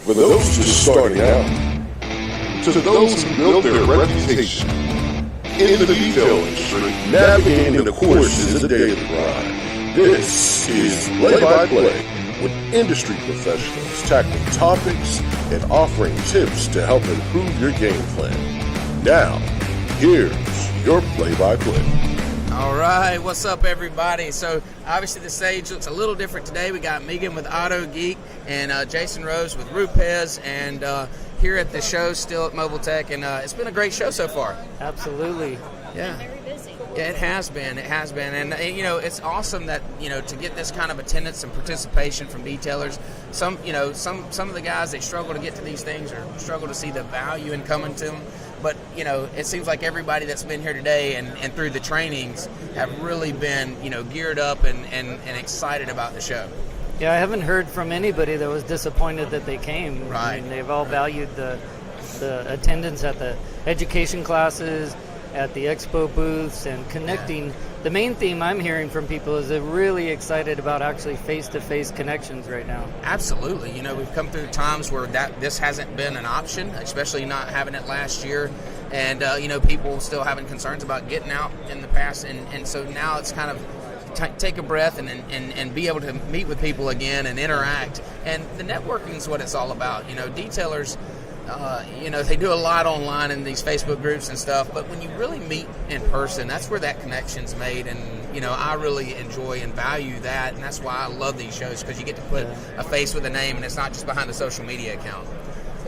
For those just starting out, to those who built their reputation in the detail industry, navigating the course is a daily grind. This is Play-by-Play with industry professionals tackling topics and offering tips to help improve your game plan. Now, here's your play-by-play. All right, what's up, everybody? So obviously the stage looks a little different today. We got Megan with Auto Geek and Jason Rose with Rupez, and here at the show still at Mobile Tech, and it's been a great show so far. Absolutely. Yeah. Very busy. Yeah, it has been, and you know, it's awesome that, you know, to get this kind of attendance and participation from detailers. Some of the guys, they struggle to get to these things or struggle to see the value in coming to them. But, you know, it seems like everybody that's been here today and through the trainings have really been, you know, geared up and excited about the show. Yeah, I haven't heard from anybody that was disappointed that they came. Right. I mean, they've all valued the attendance at the education classes, at the expo booths, and connecting. Yeah. The main theme I'm hearing from people is they're really excited about actually face-to-face connections right now. Absolutely. You know, we've come through times where this hasn't been an option, especially not having it last year. And, you know, people still having concerns about getting out in the past. And so now it's kind of take a breath and be able to meet with people again and interact. And the networking is what it's all about. You know, detailers, you know, they do a lot online in these Facebook groups and stuff, but when you really meet in person, that's where that connection's made. And, you know, I really enjoy and value that, and that's why I love these shows, because you get to put a face with a name, and it's not just behind a social media account.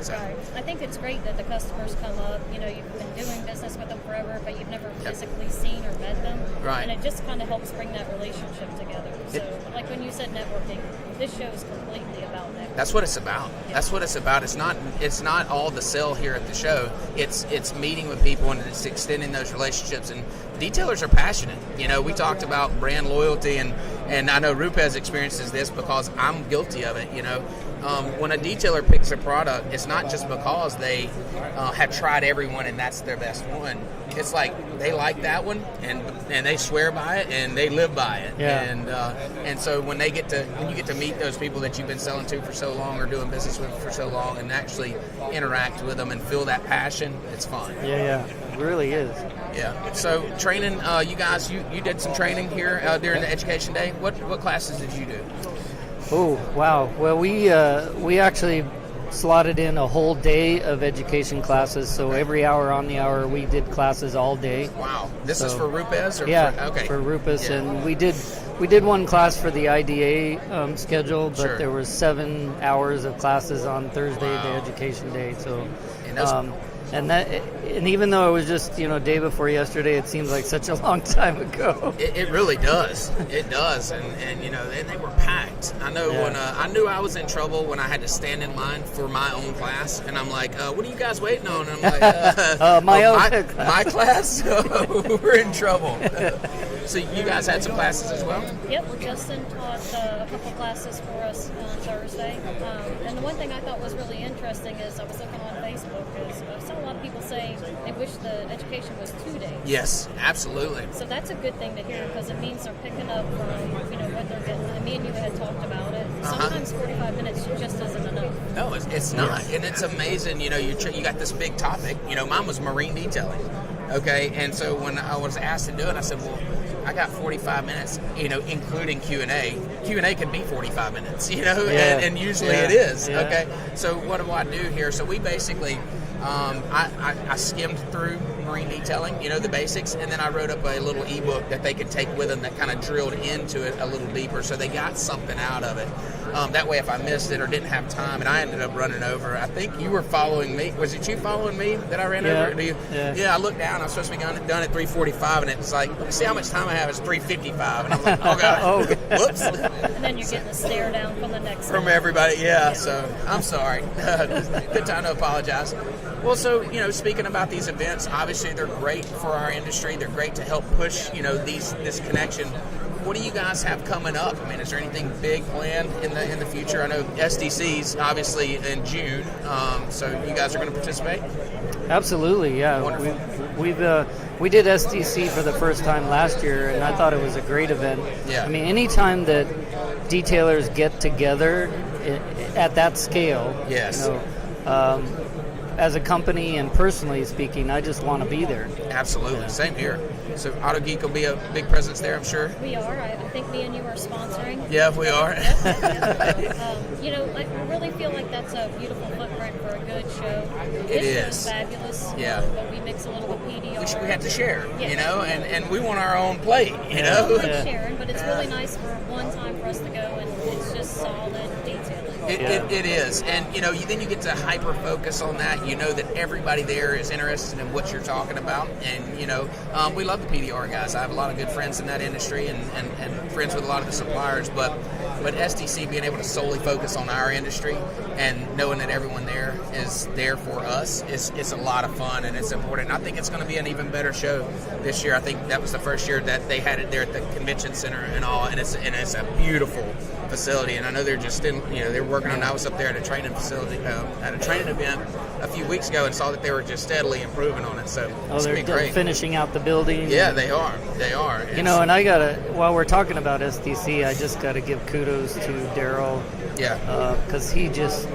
So. Right. I think it's great that the customers come up. You know, you've been doing business with them forever, but you've never physically seen or met them. Right. And it just kind of helps bring that relationship together. So, like when you said networking, this show is completely about networking. That's what it's about. Yeah. That's what it's about. It's not all the sell here at the show. It's meeting with people, and it's extending those relationships. And detailers are passionate. You know, we talked about brand loyalty, and I know Rupez experiences this because I'm guilty of it. You know, when a detailer picks a product, it's not just because they have tried everyone and that's their best one. It's like they like that one and they swear by it and they live by it. Yeah. And so when you get to meet those people that you've been selling to for so long or doing business with for so long and actually interact with them and feel that passion, it's fun. Yeah, it really is. Yeah. So training, you guys, you did some training here during the education day. What classes did you do? Oh, wow. Well, we actually slotted in a whole day of education classes, so every hour on the hour we did classes all day. Wow. This is for Rupez? Or for Rupez, yeah. And we did one class for the IDA schedule, but Sure. there was 7 hours of classes on Thursday, the education day. So, and even though it was just, you know, day before yesterday, it seems like such a long time ago. It really does. It does, and you know, they were packed. I know when I knew I was in trouble when I had to stand in line for my own class, and I'm like, "What are you guys waiting on?" And I'm like, my class. We're in trouble." So you guys had some classes as well? Yep, Justin taught a couple classes for us on Thursday. And the one thing I thought was really interesting is I was looking on Facebook, is I saw a lot of people say they wish the education was 2 days. Yes, absolutely. So that's a good thing to hear, because it means they're picking up from, you know, what they're getting. And me and you had talked about it. Sometimes 45 minutes just isn't enough. No, it's not. And it's amazing, you know, you got this big topic. You know, mine was marine detailing. Okay, and so when I was asked to do it, I said, well, I got 45 minutes, you know, including Q&A. Q&A can be 45 minutes, you know, and usually it is, okay? So what do I do here? So we basically, I skimmed through marine detailing, you know, the basics, and then I wrote up a little ebook that they could take with them that kind of drilled into it a little deeper, so they got something out of it. That way, if I missed it or didn't have time, and I ended up running over, I think you were following me. Was it you following me that I ran over? Yeah, I looked down. I was supposed to be done at 3:45, and it's like, let me see how much time I have. It's 3:55, and I'm like, oh god, whoops. And then you're getting a stare down from the next from everybody. Yeah, so I'm sorry. Good time to apologize. Well, so, you know, speaking about these events, obviously they're great for our industry. They're great to help push, you know, this connection. What do you guys have coming up? I mean, is there anything big planned in the future? I know SDC's obviously in June, so you guys are going to participate? Absolutely, yeah. Wonderful. We did SDC for the first time last year, and I thought it was a great event. Yeah. I mean, anytime that detailers get together at that scale. Yes. As a company and personally speaking, I just want to be there. Absolutely. Yeah. Same here. So Auto Geek will be a big presence there, I'm sure. We are. I think me and you are sponsoring. Yeah, we are. I really feel like that's a beautiful footprint for a good show. It This is. show's fabulous. Yeah. But we mix a little bit PDR. We have to share, Yeah. and we want our own plate, Yeah. Like Yeah. sharing, but it's really nice for one time for us to go, and it's just solid detailing. It is, and then you get to hyper focus on that. You know that everybody there is interested in what you're talking about, and we love the PDR guys. I have a lot of good friends in that industry, and friends with a lot of the suppliers. But STC being able to solely focus on our industry and knowing that everyone there is there for us it's a lot of fun, and it's important. And I think it's going to be an even better show this year. I think that was the first year that they had it there at the convention center and all, and it's a beautiful facility. And I know they're just they're working on. I was up there at a training facility at a training event a few weeks ago and saw that they were just steadily improving on it. So it's they're been great. finishing out the building. Yeah, they are. And I gotta, while we're talking about STC, I just gotta give kudos to Daryl. Yeah. Because he just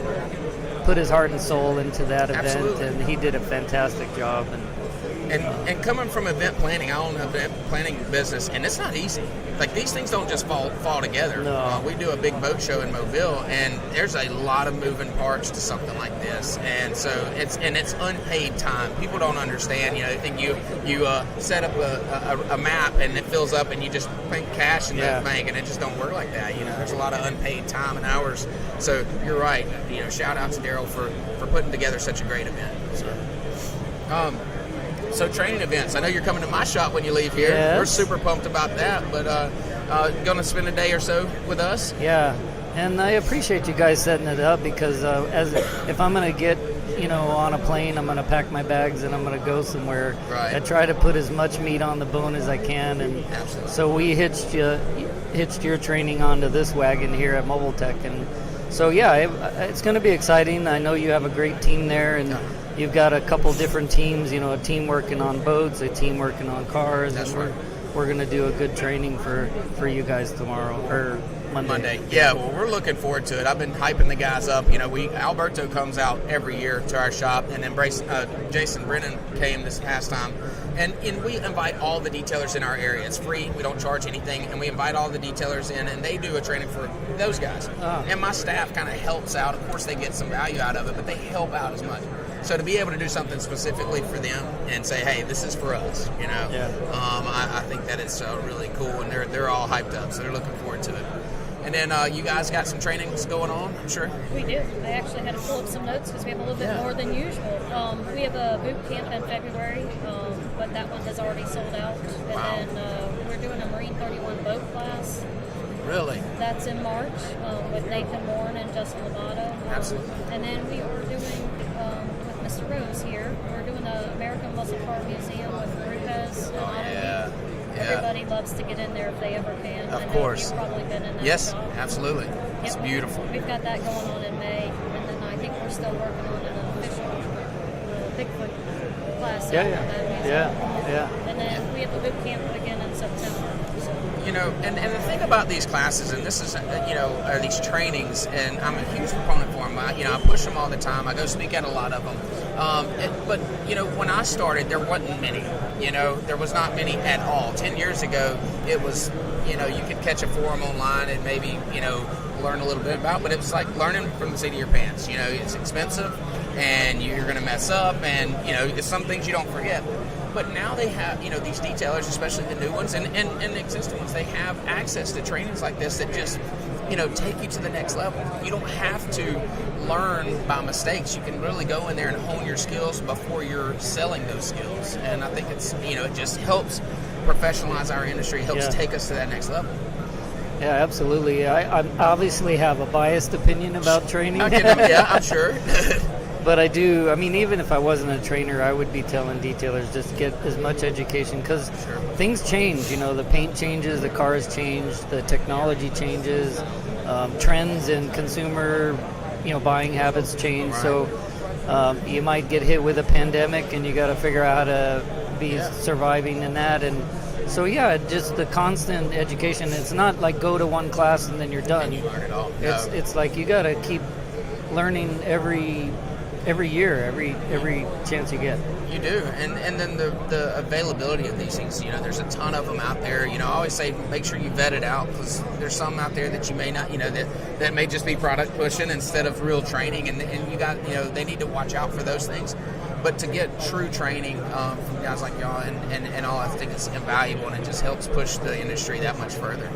put his heart and soul into that event. Absolutely. And he did a fantastic job. And coming from event planning, I own an event planning business, and it's not easy. Like, these things don't just fall together. No. We do a big boat show in Mobile, and there's a lot of moving parts to something like this, and so it's unpaid time. People don't understand. They think you set up a map and it fills up, and you just bank cash in the bank, and it just don't work like that. There's a lot of unpaid time and hours. So you're right. Shout out to Daryl for putting together such a great event. So training events. I know you're coming to my shop when you leave here. Yes. We're super pumped about that. But going to spend a day or so with us? Yeah, and I appreciate you guys setting it up because if I'm going to get on a plane, I'm going to pack my bags and I'm going to go somewhere. Right. I try to put as much meat on the bone as I can, and Absolutely. so we hitched your training onto this wagon here at Mobile Tech, and so it's going to be exciting. I know you have a great team there, and you've got a couple different teams. A team working on boats, a team working on cars. That's and right. We're going to do a good training for you guys tomorrow or Monday. Yeah, well, we're looking forward to it. I've been hyping the guys up. Alberto comes out every year to our shop, and then Jason Brennan came this past time. And we invite all the detailers in our area. It's free. We don't charge anything. And we invite all the detailers in, and they do a training for those guys. And my staff kind of helps out. Of course, they get some value out of it, but they help out as much. So to be able to do something specifically for them and say, hey, this is for us, I think that it's really cool. And they're all hyped up, so they're looking forward to it. And then you guys got some trainings going on, I'm sure? We do. I actually had to pull up some notes because we have a little bit more than usual. We have a boot camp in February, but that one has already sold out. And then we're doing a Marine 31 boat class. Really? That's in March with Nathan Warren and Justin Lovato. Absolutely. And then we are doing, with Mr. Rose here, we're doing the American Muscle Car Museum with Rupes. Yeah. Everybody loves to get in there if they ever can. Of I know course. You've probably been in that Yes, shop. absolutely. It's Yep. beautiful. We've got that going on in May, and then I think we're still working on an official Bigfoot class. out in that museum. Yeah. And then we have a boot camp again in September. So. And the thing about these classes, and this is, are these trainings, and I'm a huge proponent for them. I push them all the time. I go speak at a lot of them. But when I started, there wasn't many. There was not many at all. 10 years ago, it was, you could catch a forum online and maybe, learn a little bit about, but it was like learning from the seat of your pants. It's expensive, and you're going to mess up, and, it's some things you don't forget. But now they have, these detailers, especially the new ones and the existing ones, they have access to trainings like this that just, take you to the next level. You don't have to learn by mistakes. You can really go in there and hone your skills before you're selling those skills. And I think it's, it just helps professionalize our industry, helps take us to that next level. Yeah, absolutely. I obviously have a biased opinion about training. I'm sure. But I do, even if I wasn't a trainer, I would be telling detailers just get as much education because things change. The paint changes, the cars change, the technology changes, trends in consumer, buying habits change. Right. So you might get hit with a pandemic and you got to figure out how to be surviving in that. And So yeah, just the constant education. It's not like go to one class and then you're done. And you learn it all. It's like you got to keep learning every year, every chance you get. You do, and then the availability of these things. There's a ton of them out there. I always say make sure you vet it out, because there's some out there that you may not, that may just be product pushing instead of real training, and you got, they need to watch out for those things. But to get true training from guys like y'all and all, I think it's invaluable, and it just helps push the industry that much further.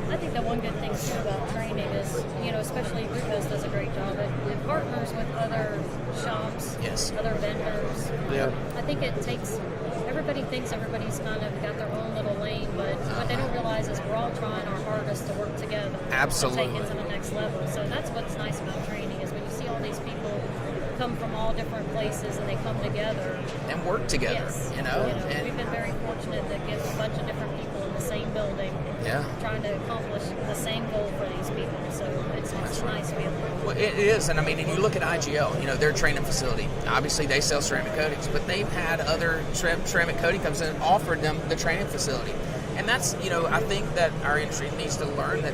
I think the one good thing too about training is, especially Rufus does a great job. It partners with other shops, Yes. other vendors. Yeah. I think it takes, everybody thinks everybody's kind of got their own little lane, but what they don't realize is we're all trying our hardest to work together. Absolutely. To take it to the next level. So that's what's nice about training, is when you see all these people come from all different places and they come together. And work together, Yes. And We've been very fortunate to get a bunch of different people in the same building, trying to accomplish the same goal for these people. So it's a nice feeling. Well, it is, and I mean, and you look at IGL, their training facility. Obviously, they sell ceramic coatings, but they've had other ceramic coating companies and offered them the training facility. And that's, I think that our industry needs to learn that,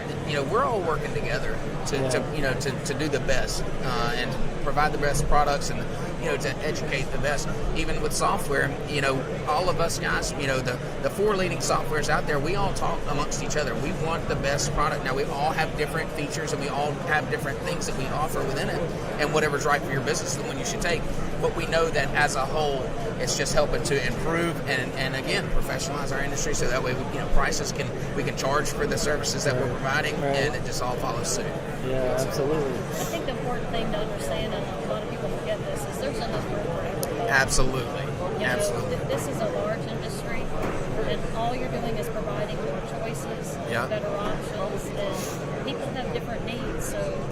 we're all working together to do the best and provide the best products and, to educate the best. Even with software, all of us guys, the 4 leading softwares out there, we all talk amongst each other. We want the best product. Now, we all have different features and we all have different things that we offer within it. And whatever's right for your business is the one you should take. But we know that as a whole, it's just helping to improve and again, professionalize our industry, so that way we can charge for the services that we're providing, and it just all follows suit. Yeah, absolutely. I think the important thing to understand, and a lot of people forget this, is there's enough room for everybody. Absolutely. Absolutely. This is a large industry, and all you're doing is providing more choices, better options, and people have different needs. So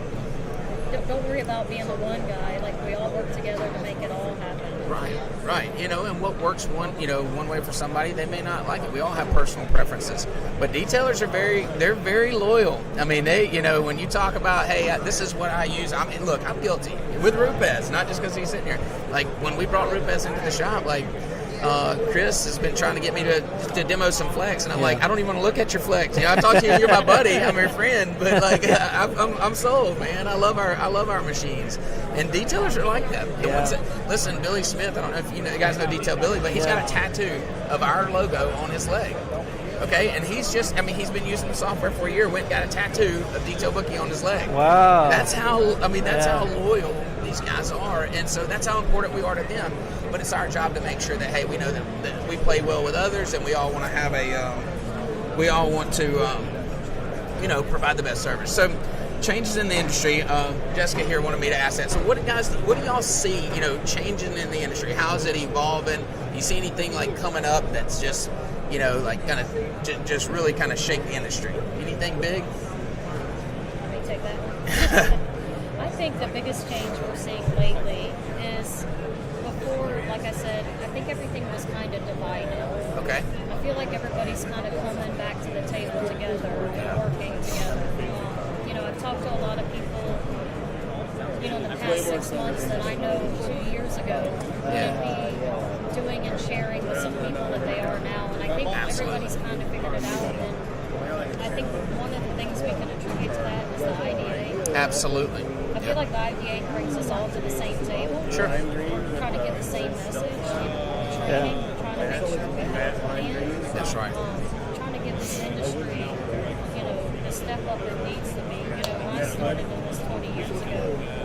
don't worry about being the one guy. Like, we all work together to make it all happen. Right. And what works one way for somebody, they may not like it. We all have personal preferences. But detailers they're very loyal. I mean, they, when you talk about, hey, this is what I use. I mean, look, I'm guilty with Rupes, not just because he's sitting here. Like, when we brought Rupes into the shop, like, Chris has been trying to get me to demo some flex, and I'm like, I don't even want to look at your flex. I talk to you, you're my buddy, I'm your friend, but like, I'm sold, man. I love our machines, and detailers are like that. The ones that, listen, Billy Smith, I don't know if you guys know Detail Billy, but he's got a tattoo of our logo on his leg. Okay, and he's been using the software for a year, went and got a tattoo of Detail Bookie on his leg. Wow. That's how loyal these guys are, and so that's how important we are to them. But it's our job to make sure that, hey, we know that we play well with others, and we all want to have provide the best service. So changes in the industry. Jessica here wanted me to ask that. So what do y'all see, changing in the industry? How is it evolving? Do you see anything like coming up that's just, like kind of just really kind of shake the industry? Anything big? Let me take that one. I think the biggest change we're seeing lately is, before, like I said, I think everything was kind of divided. Okay. I feel like everybody's kind of coming back to the table together and working together. I've talked to a lot of people, in the past 6 months that I know 2 years ago wouldn't be doing and sharing with some people that they are now. And I think everybody's kind of figured it out. And I think one of the things we can attribute to that is the IDA. Absolutely. I feel like the IDA brings us all to the same table. Sure. Trying to get the same message. Training, trying to make sure we have a plan. That's right. Trying to get this industry, the step up it needs to be. When I started in this 20 years ago,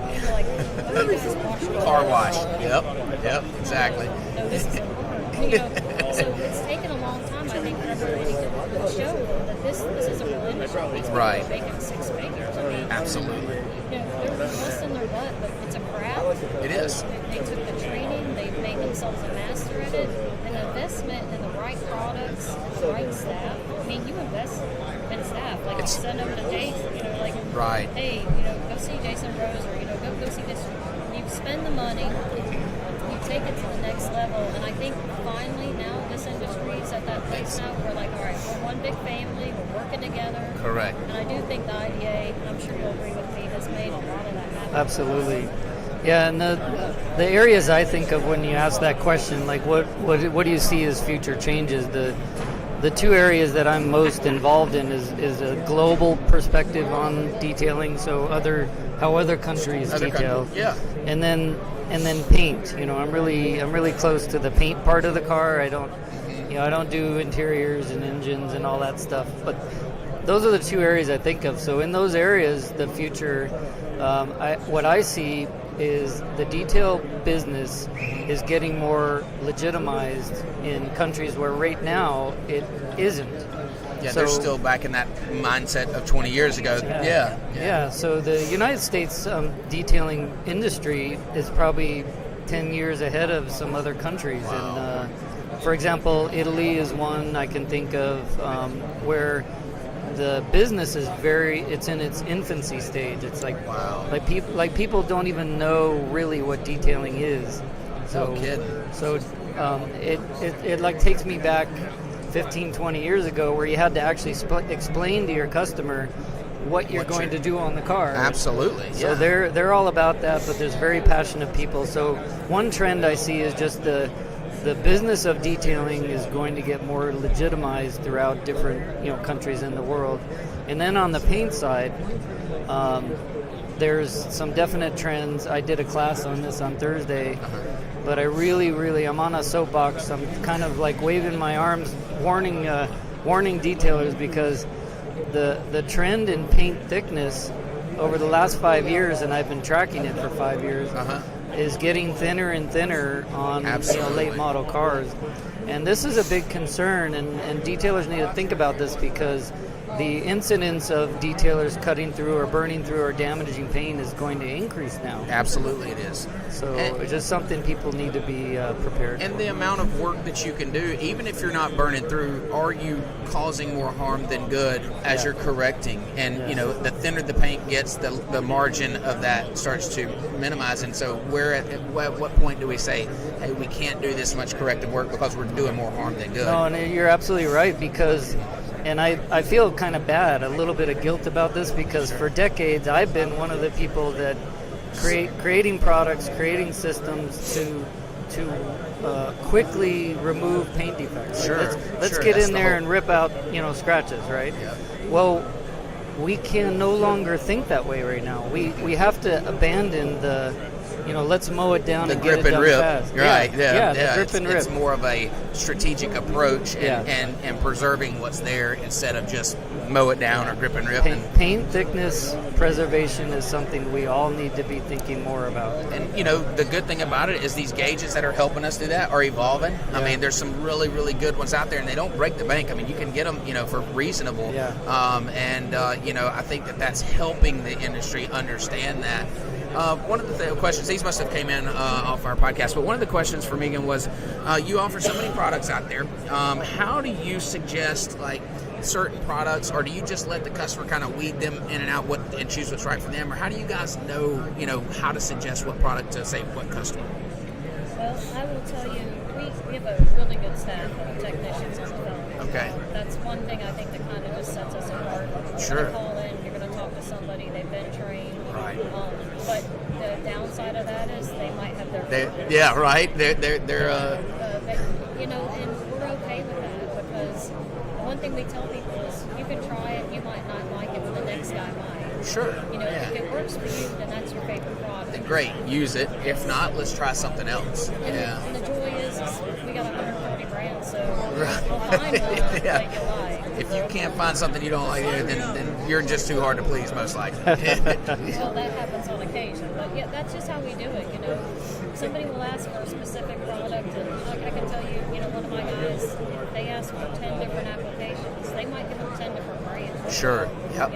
we were like, oh, this is wash. Car wash. Yep, exactly. No, this is so it's taken a long time, I think, for everybody to show them that this is a real industry. These people are making 6 figures. I mean, Absolutely. They're busting their butt, but it's a craft. It is. They took the training, they've made themselves a master at it, and investment in the right products, the right staff. I mean, you invest in staff, like you send over to Jason, right. Hey, go see Jason Rose, or go see this. You spend the money, you take it to the next level, and I think finally now this industry is at that place now where we're like, all right, we're one big family, we're working together. Correct. And I do think the IDA, and I'm sure you'll agree with me, has made a lot of that happen. Absolutely. Yeah, and the areas I think of when you ask that question, like what do you see as future changes? the two areas that I'm most involved in is a global perspective on detailing, so how other countries detail, and then paint. I'm really close to the paint part of the car. I don't do interiors and engines and all that stuff, but those are the two areas I think of. So in those areas, the future, what I see is the detail business is getting more legitimized in countries where right now it isn't. Yeah, they're still back in that mindset of 20 years ago. Yeah. So the United States detailing industry is probably 10 years ahead of some other countries. Wow. And for example, Italy is one I can think of where the business is it's in its infancy stage. It's like people don't even know really what detailing is. No kidding. So it like takes me back 15, 20 years ago where you had to actually explain to your customer what you're going to do on the car. Absolutely. So they're all about that, but there's very passionate people. So one trend I see is just the business of detailing is going to get more legitimized throughout different countries in the world. And then on the paint side, there's some definite trends. I did a class on this on Thursday, but I really I'm on a soapbox. I'm kind of like waving my arms, warning detailers, because the trend in paint thickness over the last 5 years, and I've been tracking it for 5 years, is getting thinner and thinner on late model cars. And this is a big concern, and detailers need to think about this, because the incidence of detailers cutting through or burning through or damaging paint is going to increase now. Absolutely it is. So it's just something people need to be prepared and for. the amount of work that you can do, even if you're not burning through, are you causing more harm than good as you're correcting? And the thinner the paint gets, the margin of that starts to minimize. And so at what point do we say, hey, we can't do this much corrective work because we're doing more harm than good? No, and you're absolutely right, because and I feel kind of bad, a little bit of guilt about this, because for decades I've been one of the people that creating products, creating systems to quickly remove paint defects. Let's get in there and rip out scratches, right? Yeah. Well, we can no longer think that way right now. We have to abandon the let's mow it down and get it done fast. Right, the grip and rip. It's more of a strategic approach and preserving what's there instead of just mow it down or grip and rip. Paint thickness preservation is something we all need to be thinking more about. And the good thing about it is these gauges that are helping us do that are evolving. I mean, there's some really, really good ones out there, and they don't break the bank. I mean, you can get them, for reasonable. I think that's helping the industry understand that. One of the questions, these must have came in off our podcast, but one of the questions for Megan was, you offer so many products out there. How do you suggest certain products, or do you just let the customer kind of weed them in and out and choose what's right for them, or how do you guys know how to suggest what product to say what customer? Well, I will tell you, we have a really good staff of technicians on the phone. Okay. That's one thing I think that kind of just sets us apart. You're going to call in, you're going to talk to somebody, they've been trained. Right. But the downside of that is they might have their and we're okay with that, because the one thing we tell people is you can try it, you might not like it, but the next guy might. Sure. If it works for you, then that's your favorite product. Then great, use it. If not, let's try something else. And the joy is we got 140 brands, so we'll find one that you like. If you can't find something you don't like, then you're just too hard to please, most likely. Well, that happens on occasion, but that's just how we do it. Somebody will ask for a specific product, and I can tell you, one of my guys, if they ask for 10 different applications, they might give them 10 different brands. Sure. Yep.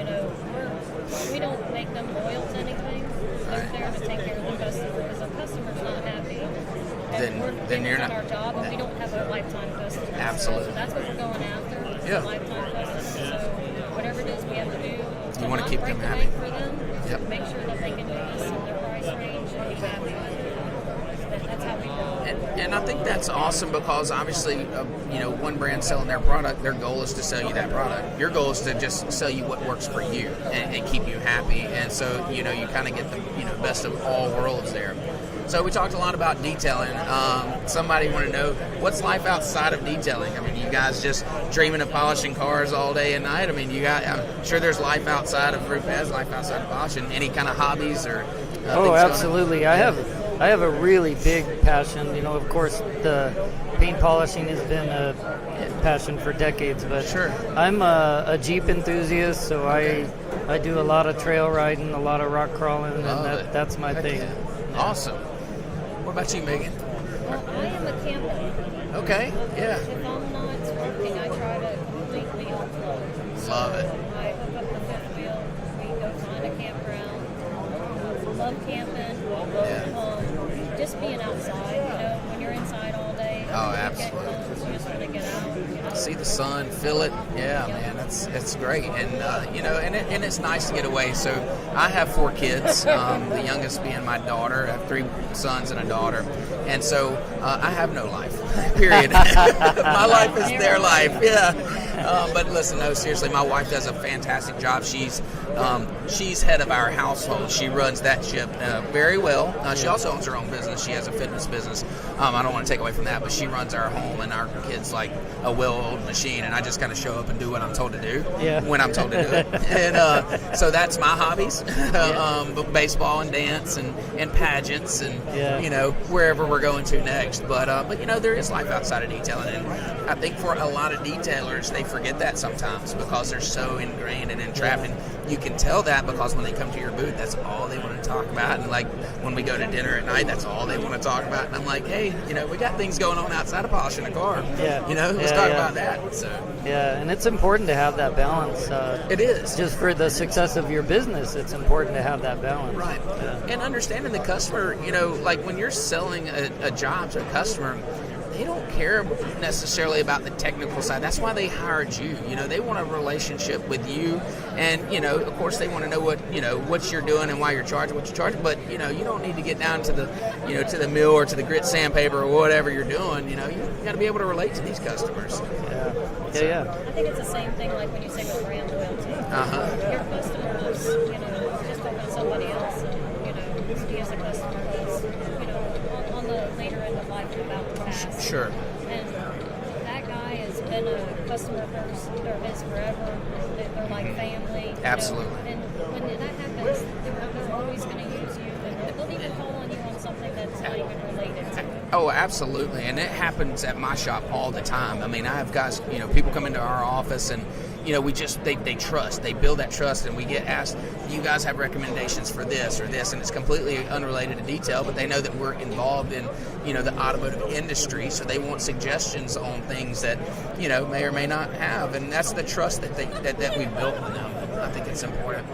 We don't make them loyal to anything. They're there to take care of the customer. If the customer's not happy, then you're not our job, and we don't have a lifetime customer. Absolutely. So that's what we're going after. Lifetime customer. So whatever it is we have to do, you want to keep them happy for them. Make sure that they can do this in their price range and be happy with it. That's how we do it. And I think that's awesome because obviously, one brand selling their product, their goal is to sell you that product. Your goal is to just sell you what works for you and keep you happy. And so, you kind of get the best of all worlds there. So we talked a lot about detailing. Somebody want to know, what's life outside of detailing? I mean, you guys just dreaming of polishing cars all day and night? I mean, I'm sure there's life outside of roof pads, life outside of polishing. Any kind of hobbies or Oh, absolutely. I have a really big passion. Of course, the paint polishing has been a passion for decades, but sure. I'm a Jeep enthusiast, so I do a lot of trail riding, a lot of rock crawling, and that's my thing. Yeah. Awesome. What about you, Megan? Well, I am a camper. Okay, yeah. If I'm not working, I try to completely unplug. So Love it. I hook up the fifth wheel. We go find a campground. Love camping. Yeah. Just being outside. When you're inside all day. Oh, you absolutely. get cold, you just want to get out. See the sun, feel it. Yeah, man, it's great. And and it's nice to get away. So I have 4 kids. The youngest being my daughter. I have 3 sons and a daughter. And so I have no life. Period. My life is their life. Yeah. But listen, no, seriously, my wife does a fantastic job. She's head of our household. She runs that ship very well. She also owns her own business. She has a fitness business. I don't want to take away from that, but she runs our home and our kids like a well-oiled machine, and I just kind of show up and do what I'm told to do when I'm told to do it. And so that's my hobbies, baseball and dance and pageants and wherever we're going to next. But there is life outside of detailing, and I think for a lot of detailers, they forget that sometimes because they're so ingrained and entrapped. And you can tell that because when they come to your booth, that's all they want to talk about. And like when we go to dinner at night, that's all they want to talk about. And I'm like, hey, we got things going on outside of polishing a car. Let's talk about that. So and it's important to have that balance. It is. Just for the success of your business, it's important to have that balance. Right. And understanding the customer, like when you're selling a job to a customer, they don't care necessarily about the technical side. That's why they hired you. They want a relationship with you, and of course, they want to know what you're doing and why you're charging what you're charging. But you don't need to get down to the to the mill or to the grit sandpaper or whatever you're doing. You got to be able to relate to these customers. Yeah. I think it's the same thing like when you say with brand loyalty. Your customers, just talking to somebody else, and me as a customer is, on the later end of life about the past. Sure. And that guy has been a customer for his forever. They're like family. Absolutely. And when that happens, they're always going to use you. And they'll even call on you on something that's not even related to it. Oh, absolutely. And it happens at my shop all the time. I mean, I have guys, people come into our office and, they trust. They build that trust, and we get asked, do you guys have recommendations for this or this? And it's completely unrelated to detail, but they know that we're involved in, the automotive industry, so they want suggestions on things that, may or may not have. And that's the trust that we built with them. I think it's important.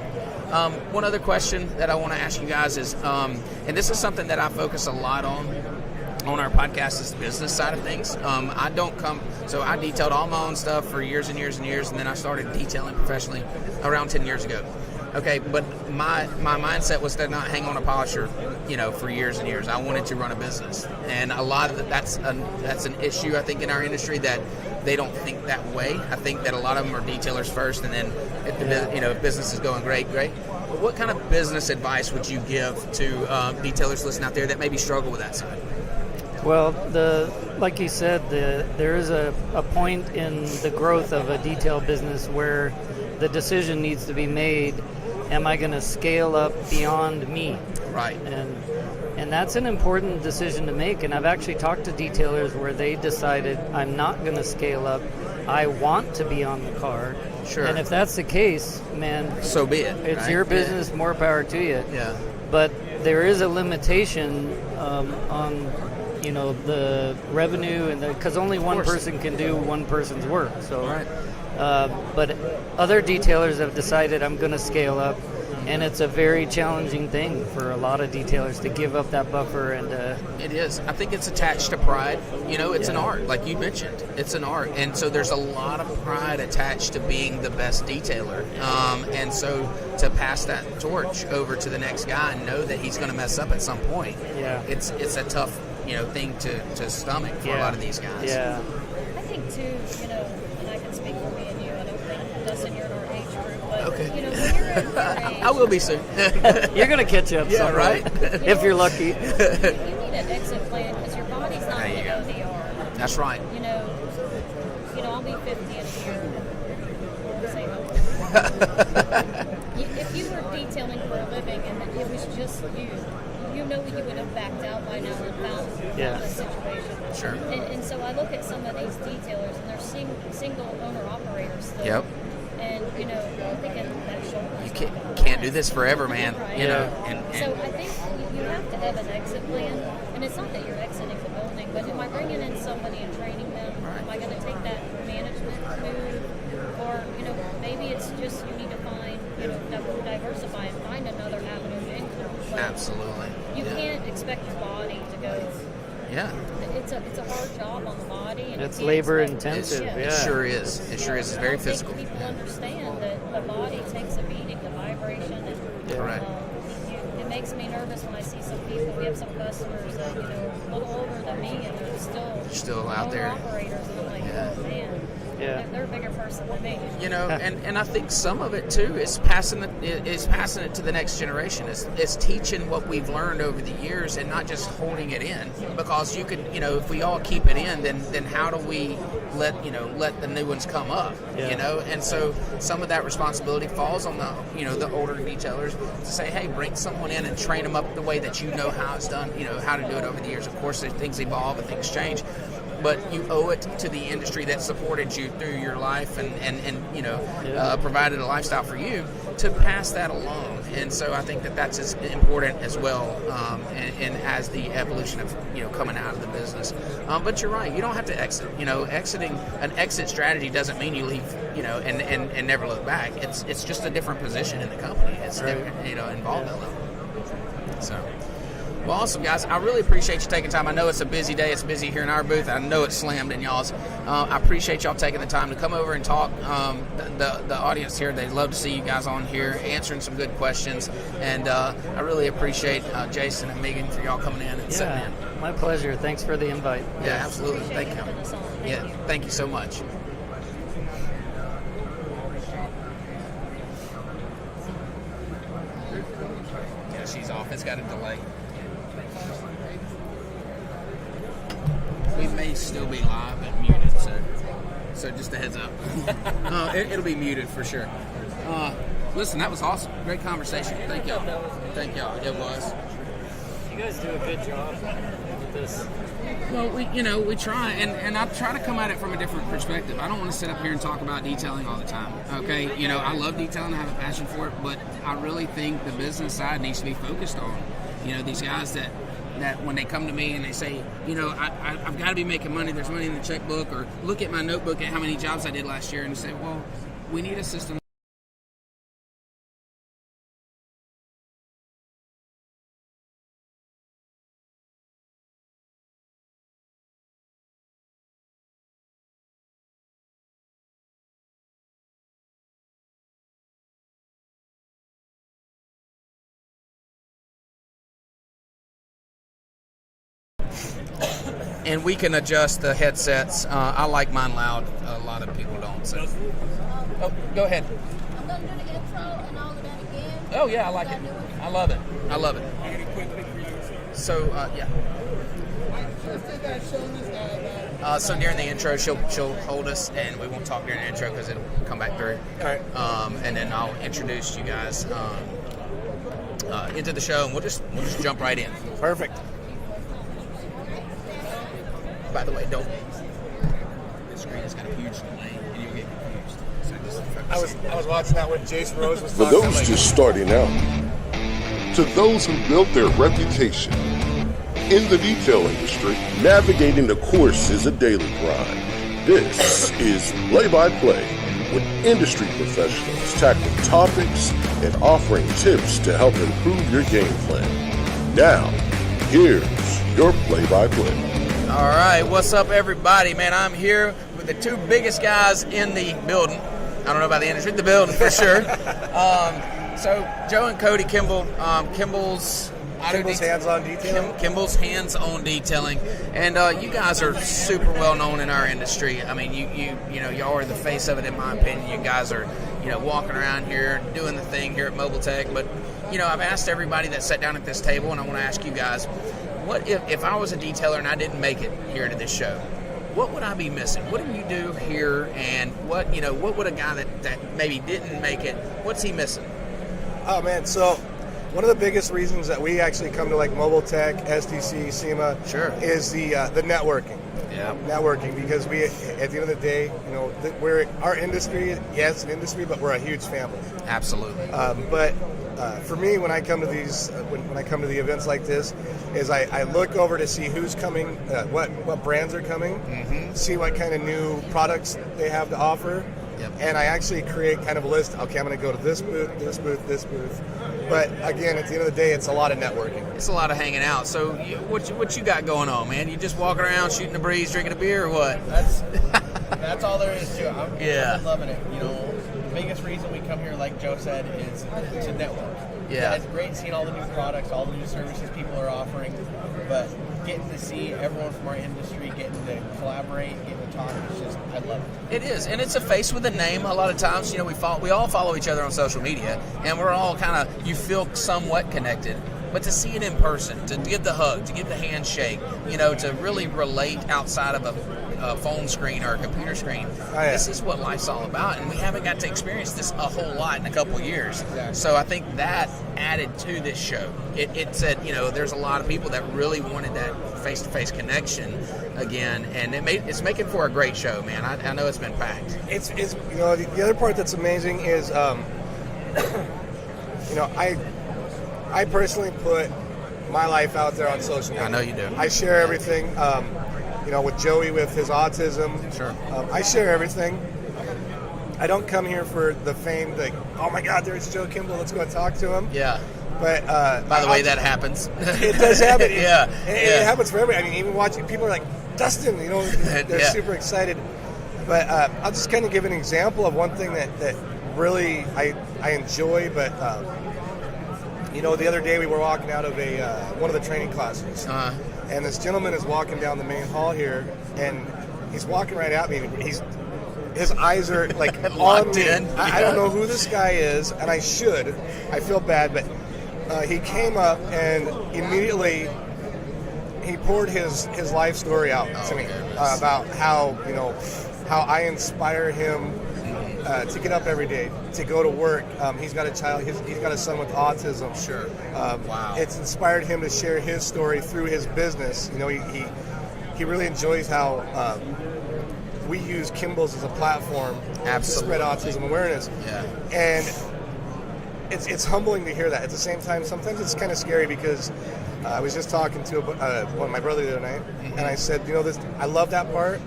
One other question that I want to ask you guys is, and this is something that I focus a lot on our podcast, is the business side of things. I detailed all my own stuff for years and years and years, and then I started detailing professionally around 10 years ago. Okay, but my mindset was to not hang on a polisher, for years and years. I wanted to run a business, and a lot of that's an issue I think in our industry, that they don't think that way. I think that a lot of them are detailers first, and then if business is going great. But what kind of business advice would you give to detailers listening out there that maybe struggle with that side? Well, like you said, there is a point in the growth of a detail business where the decision needs to be made: am I going to scale up beyond me? Right. And that's an important decision to make. And I've actually talked to detailers where they decided, I'm not going to scale up. I want to be on the car. Sure. And if that's the case, man, so be it. It's your business. More power to you. Yeah. But there is a limitation on the revenue, and because only one person can do one person's work. So, right. But other detailers have decided, I'm going to scale up. And it's a very challenging thing for a lot of detailers to give up that buffer. And it is. I think it's attached to pride. It's an art, like you mentioned. It's an art, and so there's a lot of pride attached to being the best detailer. And so to pass that torch over to the next guy and know that he's going to mess up at some point, it's a tough thing to stomach for a lot of these guys. Yeah. I think too, and I can speak for me and you. I don't think Dustin, you're in our age group, but okay. When you're at your age, I will be soon. You're going to catch up. Yeah, right. If you're lucky. You need an exit plan because your body's not going to go DR. That's right. I'll be 50 in a year. Same old. If you were detailing for a living and it was just you would have backed out by now and found a situation. Sure. And so I look at some of these detailers and they're single owner operators still. Yep. And I'm thinking that shoulder. You can't do this forever, man. Right. And so I think you have to have an exit plan, and it's not that you're exiting the building, but am I bringing in somebody and training them? Right. Am I going to take that management move, or maybe it's just you need to find diversify and find another avenue of income. But absolutely. You can't expect your body to go. Yeah. It's a hard job on the body, and it's labor intensive. It sure is. It sure is. It's very physical. People understand that the body takes a beating, the vibration, and Correct. It makes me nervous when I see some people. We have some customers that a little older than me, and they're still out there. Operators, and I'm like, oh man. Yeah. They're a bigger person than me. And I think some of it too is passing it to the next generation. Is teaching what we've learned over the years and not just holding it in. Because you could, if we all keep it in, then how do we let the new ones come up? Yeah. And so some of that responsibility falls on the older detailers to say, hey, bring someone in and train them up the way that how it's done, how to do it over the years. Of course, things evolve and things change. But you owe it to the industry that supported you through your life and provided a lifestyle for you to pass that along. And so I think that's as important as well, and as the evolution of coming out of the business. But you're right, you don't have to exit. Exiting an exit strategy doesn't mean you leave, and never look back. It's just a different position in the company. It's different, involved in that level. So. Well, awesome, guys. I really appreciate you taking time. I know it's a busy day. It's busy here in our booth. I know it's slammed in y'all's. I appreciate y'all taking the time to come over and talk. The audience here, they love to see you guys on here answering some good questions. And I really appreciate Jason and Megan for y'all coming in and sitting in. My pleasure. Thanks for the invite. Yeah, absolutely. Thank you. Thank you so much. Yeah, she's off. It's got a delay. We may still be live but muted, so just a heads up. It'll be muted for sure. Listen, that was awesome. Great conversation. Thank y'all. It was. You guys do a good job with this. Well, we try, and I try to come at it from a different perspective. I don't want to sit up here and talk about detailing all the time, okay? I love detailing, I have a passion for it, but I really think the business side needs to be focused on, these guys that when they come to me and they say, I've got to be making money, there's money in the checkbook, or look at my notebook at how many jobs I did last year, and say, well, we need a system. And we can adjust the headsets. I like mine loud. A lot of people don't. So, go ahead. I'm going to do the intro and all of that again. Oh yeah, I like it. I love it. So yeah. So during the intro, she'll hold us, and we won't talk during the intro because it'll come back through. All right. And then I'll introduce you guys into the show, and we'll just jump right in. Perfect. By the way, don't. The screen has got a huge delay, and you'll get confused. So just focus. I was watching that when Jason Rose was For talking. those just starting out, to those who built their reputation, in the detail industry, navigating the course is a daily grind. This is Play by Play with industry professionals tackling topics and offering tips to help improve your game plan. Now, here's your play-by-play. All right, what's up, everybody? Man, I'm here with the two biggest guys in the building. I don't know about the industry, the building for sure. So Joe and Cody Kimball, Kimball's hands-on detailing. Kimball's hands-on detailing, and you guys are super well known in our industry. I mean, you know, y'all are the face of it, in my opinion. You guys are, you know, walking around here doing the thing here at Mobile Tech. But you know, I've asked everybody that sat down at this table, and I want to ask you guys, what if I was a detailer and I didn't make it here to this show? What would I be missing? What do you do here, and what would a guy that maybe didn't make it? What's he missing? Oh man, so one of the biggest reasons that we actually come to like Mobile Tech, STC, SEMA, Sure, is the networking. Yeah, Networking, because we, at the end of the day, you know, we're our industry. Yes, an industry, but we're a huge family. absolutely. But for me, when I come to these, when I come to the events like this, is I look over to see who's coming, what brands are coming, see what kind of new products they have to offer. Yep. And I actually create kind of a list. Okay, I'm going to go to this booth, this booth, this booth. But again, at the end of the day, it's a lot of networking. It's a lot of hanging out. So what you got going on, man? You just walking around, shooting the breeze, drinking a beer, or what? That's all there is to it. I'm loving it. You know, the biggest reason we come here, like Joe said, is to network. Yeah. It's great seeing all the new products, all the new services people are offering, but getting to see everyone from our industry, getting to collaborate, getting to talk, it's just, I love it. It is, and it's a face with a name. A lot of times, you know, we all follow each other on social media, and we're all kind of, you feel somewhat connected. But to see it in person, to give the hug, to give the handshake, you know, to really relate outside of a phone screen or a computer screen, this is what life's all about, and we haven't got to experience this a whole lot in a couple of years. Exactly. So I think that added to this show. It said, you know, there's a lot of people that really wanted that face-to-face connection again, and it's making for a great show, man. I know it's been packed. It's you know, the other part that's amazing is, you know, I personally put my life out there on social media. I know you do. I share everything. You know, with Joey with his autism. Sure. I share everything. I don't come here for the fame, like, oh my God, there's Joe Kimball, let's go and talk to him. Yeah. But By the way, that happens. It does happen. Yeah. It happens for everybody. I mean, even watching, people are like, Dustin, you know, they're super excited. But I'll just kind of give an example of one thing that really I enjoy. But you know, the other day we were walking out of one of the training classes, and this gentleman is walking down the main hall here, and he's walking right at me. And his eyes are like on me. I don't know who this guy is, and I should. I feel bad, but he came up and immediately he poured his life story out to me about how, you know, how I inspire him to get up every day, to go to work. He's got a child. He's got a son with autism. Sure. Wow. It's inspired him to share his story through his business. You know, he really enjoys how we use Kimball's as a platform to spread autism awareness. Yeah. And it's humbling to hear that. At the same time, sometimes it's kind of scary because I was just talking to my brother the other night, and I said, you know, I love that part,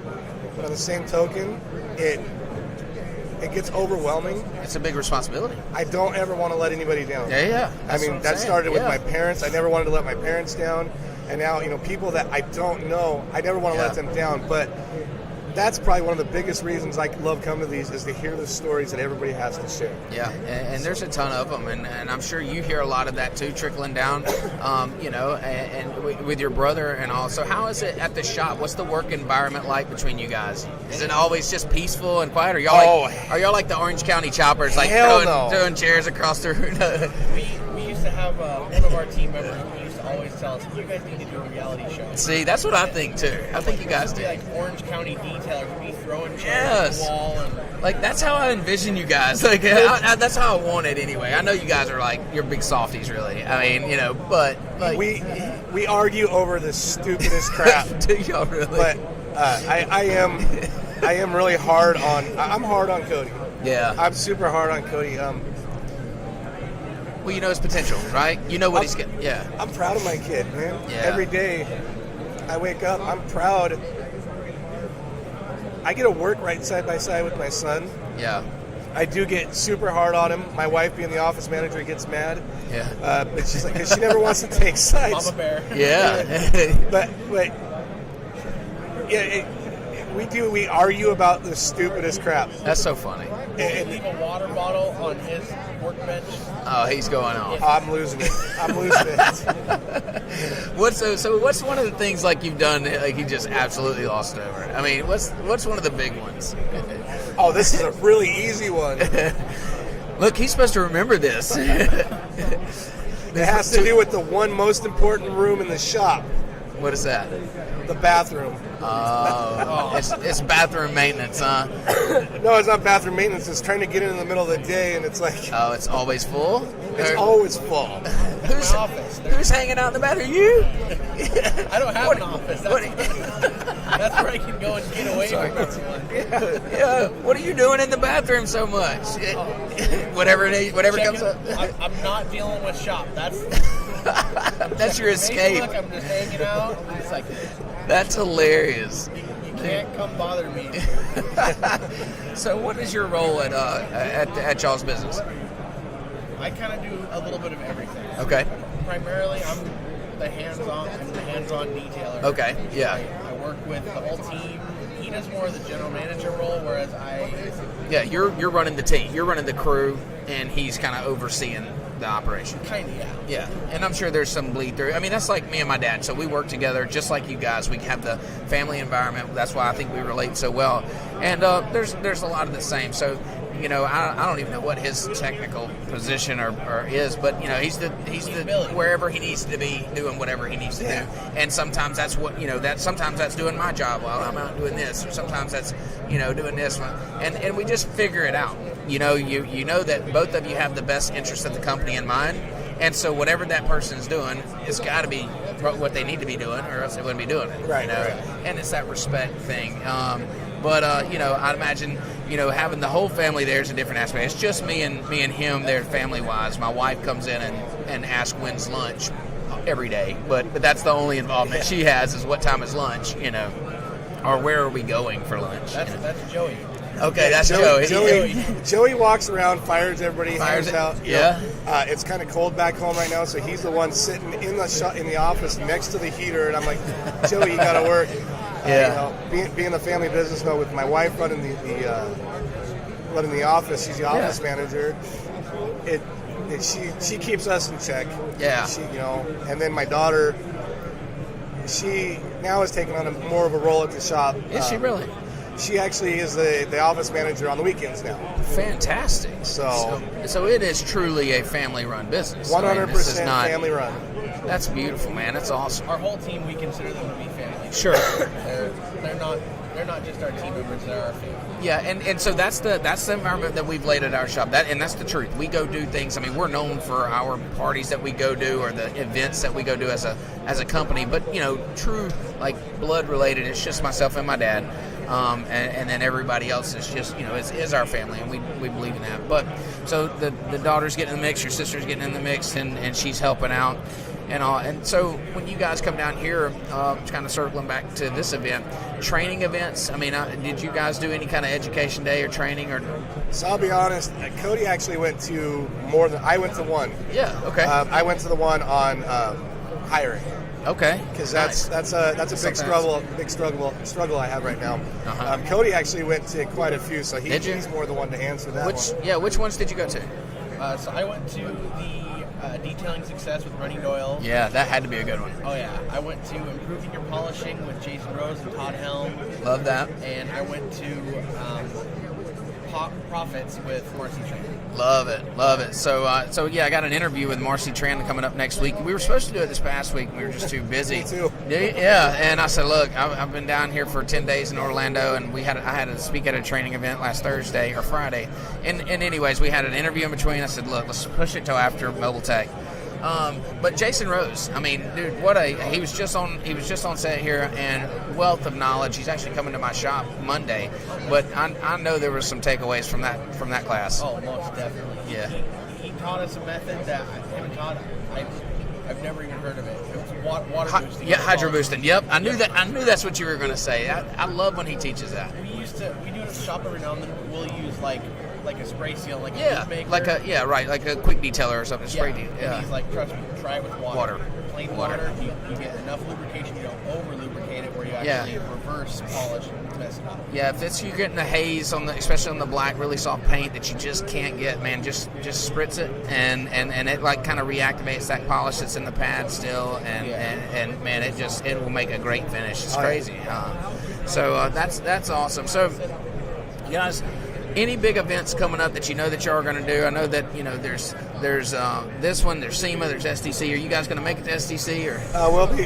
but on the same token, it gets overwhelming. It's a big responsibility. I don't ever want to let anybody down. Yeah. I mean, that started with my parents. I never wanted to let my parents down. And now, you know, people that I don't know, I never want to let them down. But that's probably one of the biggest reasons I love coming to these, is to hear the stories that everybody has to share. Yeah, and there's a ton of them, and I'm sure you hear a lot of that too, trickling down, you know, and with your brother and all. So how is it at the shop? What's the work environment like between you guys? Is it always just peaceful and quiet? Are y'all like the Orange County choppers, like throwing chairs across the room? We used to have one of our team members who used to always tell us, you guys need to do a reality show. See, that's what I think too. I think you guys do. Like Orange County Detailer would be throwing chairs on the wall. And like, that's how I envision you guys. Like, that's how I want it anyway. I know you guys are like, you're big softies, really. I mean, you know, but like, we argue over the stupidest crap. Do y'all really? But I am really hard on. I'm hard on Cody. Yeah. I'm super hard on Cody. Well, you know his potential, right? You know what he's getting. Yeah. I'm proud of my kid, man. Yeah. Every day I wake up, I'm proud. I get to work right side by side with my son. Yeah. I do get super hard on him. My wife, being the office manager, gets mad. Yeah. But she's like, 'cause she never wants to take sides. Mama bear. Yeah. But yeah, we argue about the stupidest crap. That's so funny. If you leave a water bottle on his workbench, Oh, he's going off. I'm losing it. What's one of the things like you've done like you just absolutely lost over? I mean, what's one of the big ones? Oh, this is a really easy one. Look, he's supposed to remember this. It has to do with the one most important room in the shop, What is that? the bathroom. Oh, it's bathroom maintenance, huh? No, it's not bathroom maintenance. It's trying to get in the middle of the day, and it's like, Oh, it's always full. it's always full. Who's, my office. who's hanging out in the bathroom? You? I don't have an office. That's where I can go and get away from everyone. Yeah. What are you doing in the bathroom so much? Whatever comes up. I'm not dealing with shop. That's Your escape. Facebook, I'm just hanging out. It's like, That's hilarious. you can't come bother me. So, what is your role at y'all's business? I kind of do a little bit of everything. Okay. Primarily, I'm the hands-on detailer. Okay. Yeah. I work with the whole team. He does more of the general manager role, whereas Yeah. You're running the team. You're running the crew, and he's kind of overseeing the operation. kind of, yeah. Yeah, and I'm sure there's some bleed through. I mean, that's like me and my dad. So we work together just like you guys. We have the family environment. That's why I think we relate so well. And there's a lot of the same. So, you know, I don't even know what his technical position or is, but you know, he's the wherever he needs to be doing whatever he needs to do. And sometimes that's what sometimes that's doing my job while I'm out doing this, or sometimes that's doing this one. And we just figure it out. You know that both of you have the best interest of the company in mind, and so whatever that person's doing, it's got to be what they need to be doing, or else they wouldn't be doing it. Right. And it's that respect thing. But I'd imagine having the whole family there is a different aspect. It's just me and him there family wise. My wife comes in and asks when's lunch every day, but that's the only involvement she has is what time is lunch, or where are we going for lunch. That's Joey. Okay, that's Joey. Joey walks around, fires everybody, Fires hangs it. out. Yeah. It's kind of cold back home right now, so he's the one sitting in the office next to the heater, and I'm like, Joey, you got to work. Yeah. Being the family business mode with my wife running the office, she's the office manager. She keeps us in check. Yeah. And then my daughter, she now is taking on more of a role at the shop. Is she really? She actually is the office manager on the weekends now. Fantastic. So it is truly a family-run business. 100% family run. That's beautiful, man. That's awesome. Our whole team, we consider them to be family. Sure. They're not just our team members; they're our family. Yeah, and so that's the environment that we've laid at our shop. And that's the truth. We go do things. I mean, we're known for our parties that we go do or the events that we go do as a company. But true like blood related. It's just myself and my dad. And then everybody else is just, is our family, and we believe in that. But so the daughter's getting in the mix, your sister's getting in the mix, and she's helping out and all. And so when you guys come down here, kind of circling back to this event, training events, I mean, did you guys do any kind of education day or training? Or? So I'll be honest, Cody actually went to more than, I went to one. Yeah, okay. I went to the one on hiring. Okay. Because that's a big struggle I have right now. Uh-huh. Cody actually went to quite a few, so he's more the one to answer that one. Yeah, which ones did you go to? So I went to the Detailing Success with Running Doyle. Yeah, that had to be a good one. Oh yeah, I went to Improving Your Polishing with Jason Rose and Todd Helm. Love that. And I went to Profits with Marcy Tran. Love it. So yeah, I got an interview with Marcy Tran coming up next week. We were supposed to do it this past week, we were just too busy. Me too. Yeah, and I said, look, I've been down here for 10 days in Orlando, and I had to speak at a training event last Thursday or Friday. And anyways, we had an interview in between. I said, look, let's push it till after Mobile Tech. But Jason Rose, I mean, dude, he was just on set here, and wealth of knowledge. He's actually coming to my shop Monday, but I know there were some takeaways from that class. Oh, most definitely. Yeah. He taught us a method that I've never even heard of it. It was water boosting. Yeah, hydro boosting. Yep, I knew that's what you were going to say. I love when he teaches that. We do it at the shop every now and then. We'll use like like a spray seal, like a Yeah, heat maker. like a quick detailer or something. Spray Yeah, yeah. and he's like, trust me, try it with water. Plain Water. water, you get enough lubrication, you don't over lubricate it where you Yeah. actually reverse polish and mess it up. Yeah, if it's you're getting a haze on the, especially on the black, really soft paint that you just can't get, man, just spritz it and it like kind of reactivates that polish that's in the pad still, and man, it will make a great finish. It's crazy. So that's awesome. So, you guys, any big events coming up that you know that you are going to do? I know that there's this one, there's SEMA, there's SDC. Are you guys going to make it to SDC or?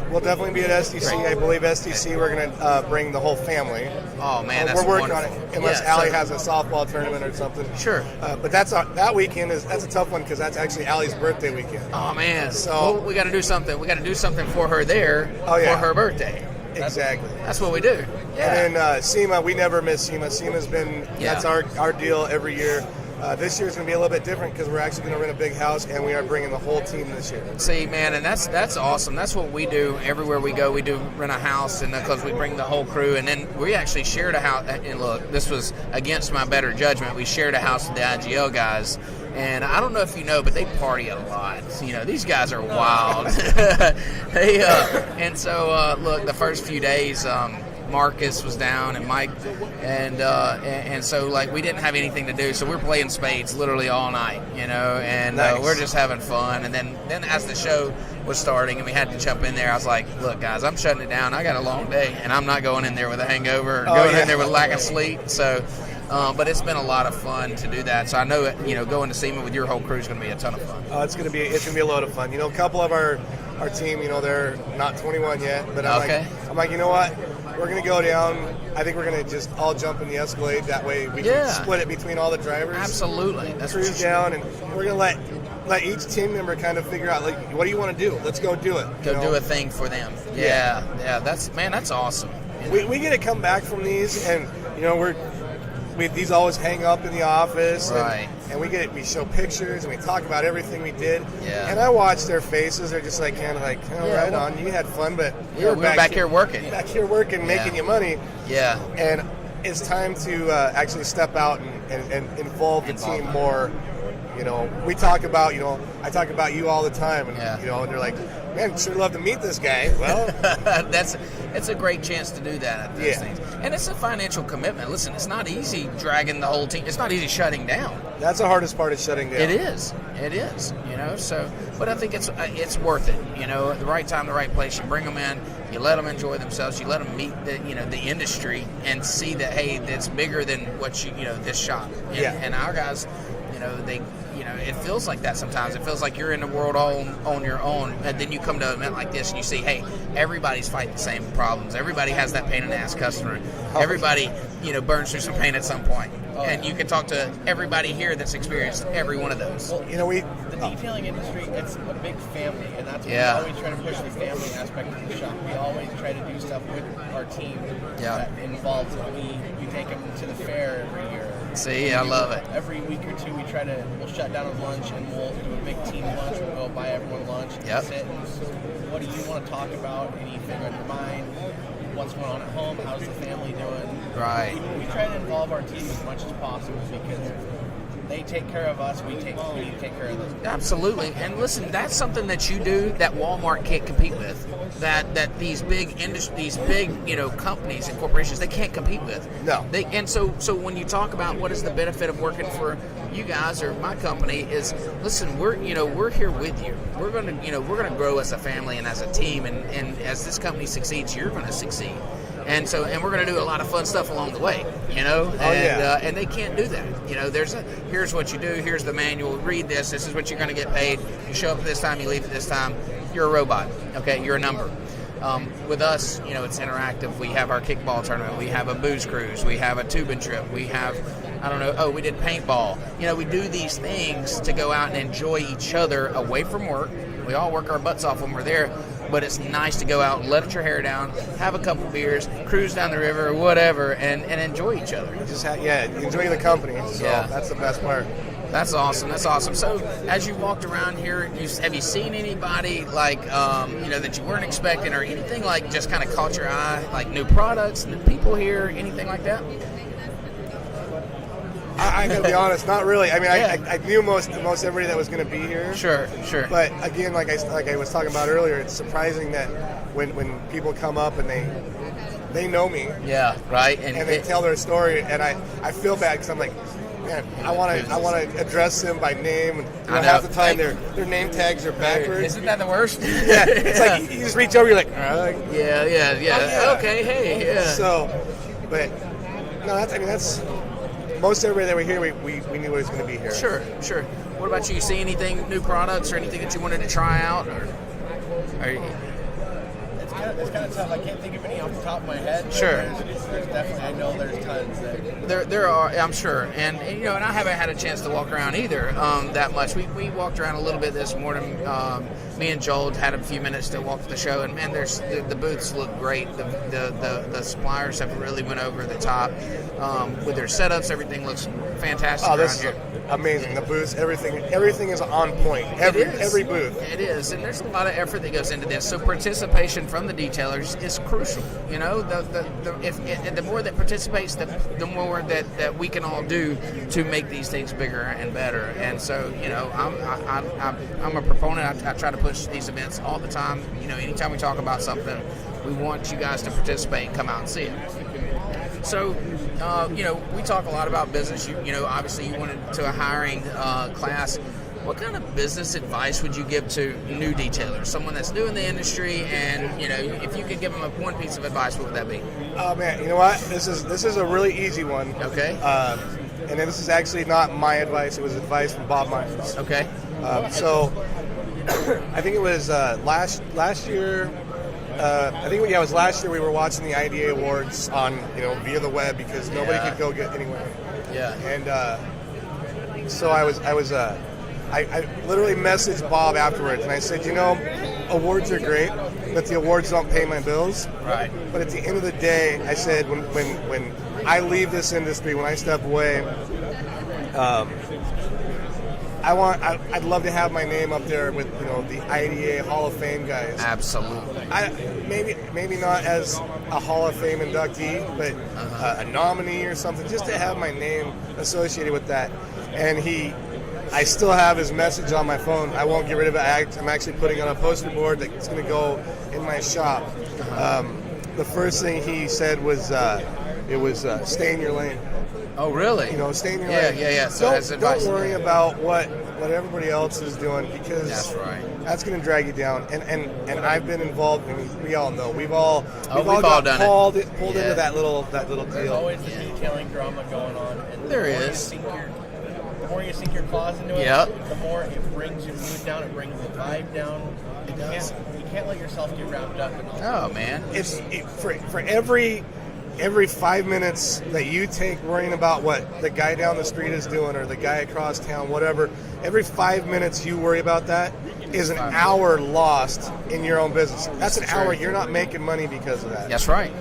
We'll definitely be at SDC. Right. I believe SDC we're going to bring the whole family. Oh man, that's we're working wonderful. on it. Unless Allie has a softball tournament or something. Sure. But that weekend that's a tough one because that's actually Allie's birthday weekend. Oh man. So we got to do something. We got to do something for her there for her birthday. Exactly. That's what we do. Yeah. And then SEMA, we never miss SEMA. SEMA's been that's our deal every year. This year's going to be a little bit different because we're actually going to rent a big house, and we are bringing the whole team this year. See, man, and that's awesome. That's what we do everywhere we go. We do rent a house, and because we bring the whole crew, and then we actually shared a house. And look, this was against my better judgment. We shared a house with the IGL guys, and I don't know if you know, but they party a lot. These guys are wild. And so look, the first few days. Marcus was down and Mike, and so like we didn't have anything to do, so we're playing spades literally all night, and nice. We're just having fun. And then as the show was starting and we had to jump in there, I was like, look guys, I'm shutting it down. I got a long day and I'm not going in there with a hangover or going in there with lack of sleep. So but it's been a lot of fun to do that. So I know going to SEMA with your whole crew is going to be a ton of fun. It's going to be a load of fun. A couple of our team, they're not 21 yet, but I'm like, you know what? We're going to go down. I think we're going to just all jump in the Escalade. That way we can split it between all the drivers. Absolutely. That's cruise down, and we're going to let each team member kind of figure out, like, what do you want to do? Let's go do it. Do a thing for them. Yeah. That's awesome. We get to come back from these, and, these always hang up in the office, right? And we show pictures and we talk about everything we did. Yeah. And I watch their faces; they're just like right on. You had fun, but we were back here working. Back here working, making you money. Yeah. And it's time to actually step out and involve the team more. We talk about I talk about you all the time, and and they're like, man, sure love to meet this guy. Well, it's a great chance to do that at those things. And it's a financial commitment. Listen, it's not easy dragging the whole team. It's not easy shutting down. That's the hardest part, is shutting down. It is. So, but I think it's worth it. At the right time, the right place. You bring them in, you let them enjoy themselves, you let them meet the industry and see that, hey, it's bigger than what this shop. And our guys, they. It feels like that sometimes. It feels like you're in the world all on your own, and then you come to an event like this and you see, hey, everybody's fighting the same problems. Everybody has that pain in the ass customer. Everybody, burns through some pain at some point. And you can talk to everybody here that's experienced every one of those. Well, the detailing industry, it's a big family, and that's why we always try to push the family aspect of the shop. We always try to do stuff with our team that involves it. We take them to the fair every year. See, I love it. Every week or two, we'll shut down at lunch and we'll do a big team lunch. We'll go buy everyone lunch and sit and what do you want to talk about? Anything on your mind? What's going on at home? How's the family doing? Right. We try to involve our team as much as possible because they take care of us. We need to take care of them. Absolutely. And listen, that's something that you do that Walmart can't compete with. That these big companies and corporations, they can't compete with. No. So when you talk about what is the benefit of working for you guys or my company, is listen, we're here with you. We're gonna grow as a family and as a team, and as this company succeeds, you're gonna succeed. And we're going to do a lot of fun stuff along the way, and they can't do that. Here's what you do, here's the manual, read this, this is what you're going to get paid. You show up at this time, you leave at this time. You're a robot, okay? You're a number. With us, it's interactive. We have our kickball tournament. We have a booze cruise. We have a tubing trip. We have, we did paintball. We do these things to go out and enjoy each other away from work. We all work our butts off when we're there. But it's nice to go out and let your hair down, have a couple beers, cruise down the river or whatever, and enjoy each other. Enjoy the company. So that's the best part. That's awesome. So as you walked around here, have you seen anybody like that you weren't expecting, or anything like just kind of caught your eye, like new products, new people here, anything like that? I gotta be honest, not really. I mean, I knew most everybody that was going to be here. Sure. But again, like I was talking about earlier, it's surprising that when people come up and they know me. Yeah, right. And they tell their story, and I feel bad because I'm like, man, I want to address them by name. And, I know. Half the time their name tags are backwards. Isn't that the worst? Yeah, it's like you just reach over, you're like, yeah. Okay, hey, yeah. So, but no, that's most everybody that were here. We knew it was going to be here. Sure. What about you? See anything, new products or anything that you wanted to try out, or? It's kind of tough. I can't think of any off the top of my head. Sure. There's definitely, I know there's tons. There are, I'm sure, and I haven't had a chance to walk around either that much. We walked around a little bit this morning. Me and Joel had a few minutes to walk the show, and man, the booths look great. The suppliers have really went over the top with their setups. Everything looks fantastic around here. Amazing. The booths, everything is on point. Every booth. It is, and there's a lot of effort that goes into this. So participation from the detailers is crucial. The more that participates, the more that we can all do to make these things bigger and better. And so, I'm a proponent. I try to push these events all the time. Anytime we talk about something, we want you guys to participate and come out and see it. So, we talk a lot about business. Obviously you went to a hiring class. What kind of business advice would you give to new detailers, someone that's new in the industry, and if you could give them one piece of advice, what would that be? Oh man, you know what? This is a really easy one. Okay. And this is actually not my advice. It was advice from Bob Myers. Okay. So I think it was last year. I think it was last year we were watching the IDA Awards on via the web because nobody could go get anywhere. Yeah. And so I literally messaged Bob afterwards and I said, awards are great, but the awards don't pay my bills. Right. But at the end of the day, I said when I leave this industry, when I step away, I'd love to have my name up there with the IDA Hall of Fame guys. Absolutely. Maybe not as a Hall of Fame inductee, but a nominee or something, just to have my name associated with that. And I still have his message on my phone. I won't get rid of it. I'm actually putting on a poster board that's going to go in my shop. The first thing he said was, stay in your lane. Oh, really? Stay in your lane. Yeah. So don't worry about what everybody else is doing because that's right. That's going to drag you down. And I've been involved. I mean, we all know we've all done pulled into that little deal. There's always the detailing drama going on. And there is. The more you sink your claws into it, the more it brings your mood down. It brings the vibe down. You can't let yourself get wrapped up in all that. Oh man, for every 5 minutes that you take worrying about what the guy down the street is doing or the guy across town, whatever, every 5 minutes you worry about that is an hour lost in your own business. That's an hour you're not making money because of that. That's right.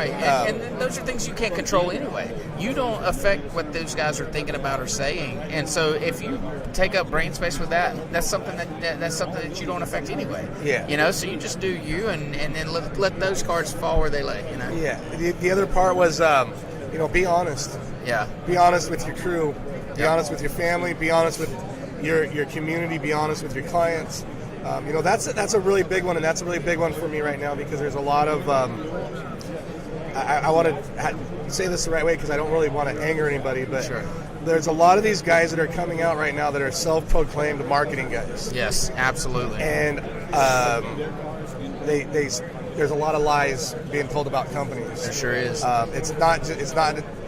And those are things you can't control anyway. You don't affect what those guys are thinking about or saying. And so if you take up brain space with that, that's something that you don't affect anyway. Yeah. So you just do you and then let those cards fall where they lay, Yeah. The other part was be honest. Yeah. Be honest with your crew. Be honest with your family. Be honest with your community. Be honest with your clients. That's a really big one, and that's a really big one for me right now because there's a lot of I want to say this the right way because I don't really want to anger anybody, but sure. There's a lot of these guys that are coming out right now that are self-proclaimed marketing guys. Yes, absolutely. And there's a lot of lies being told about companies. There sure is. It's not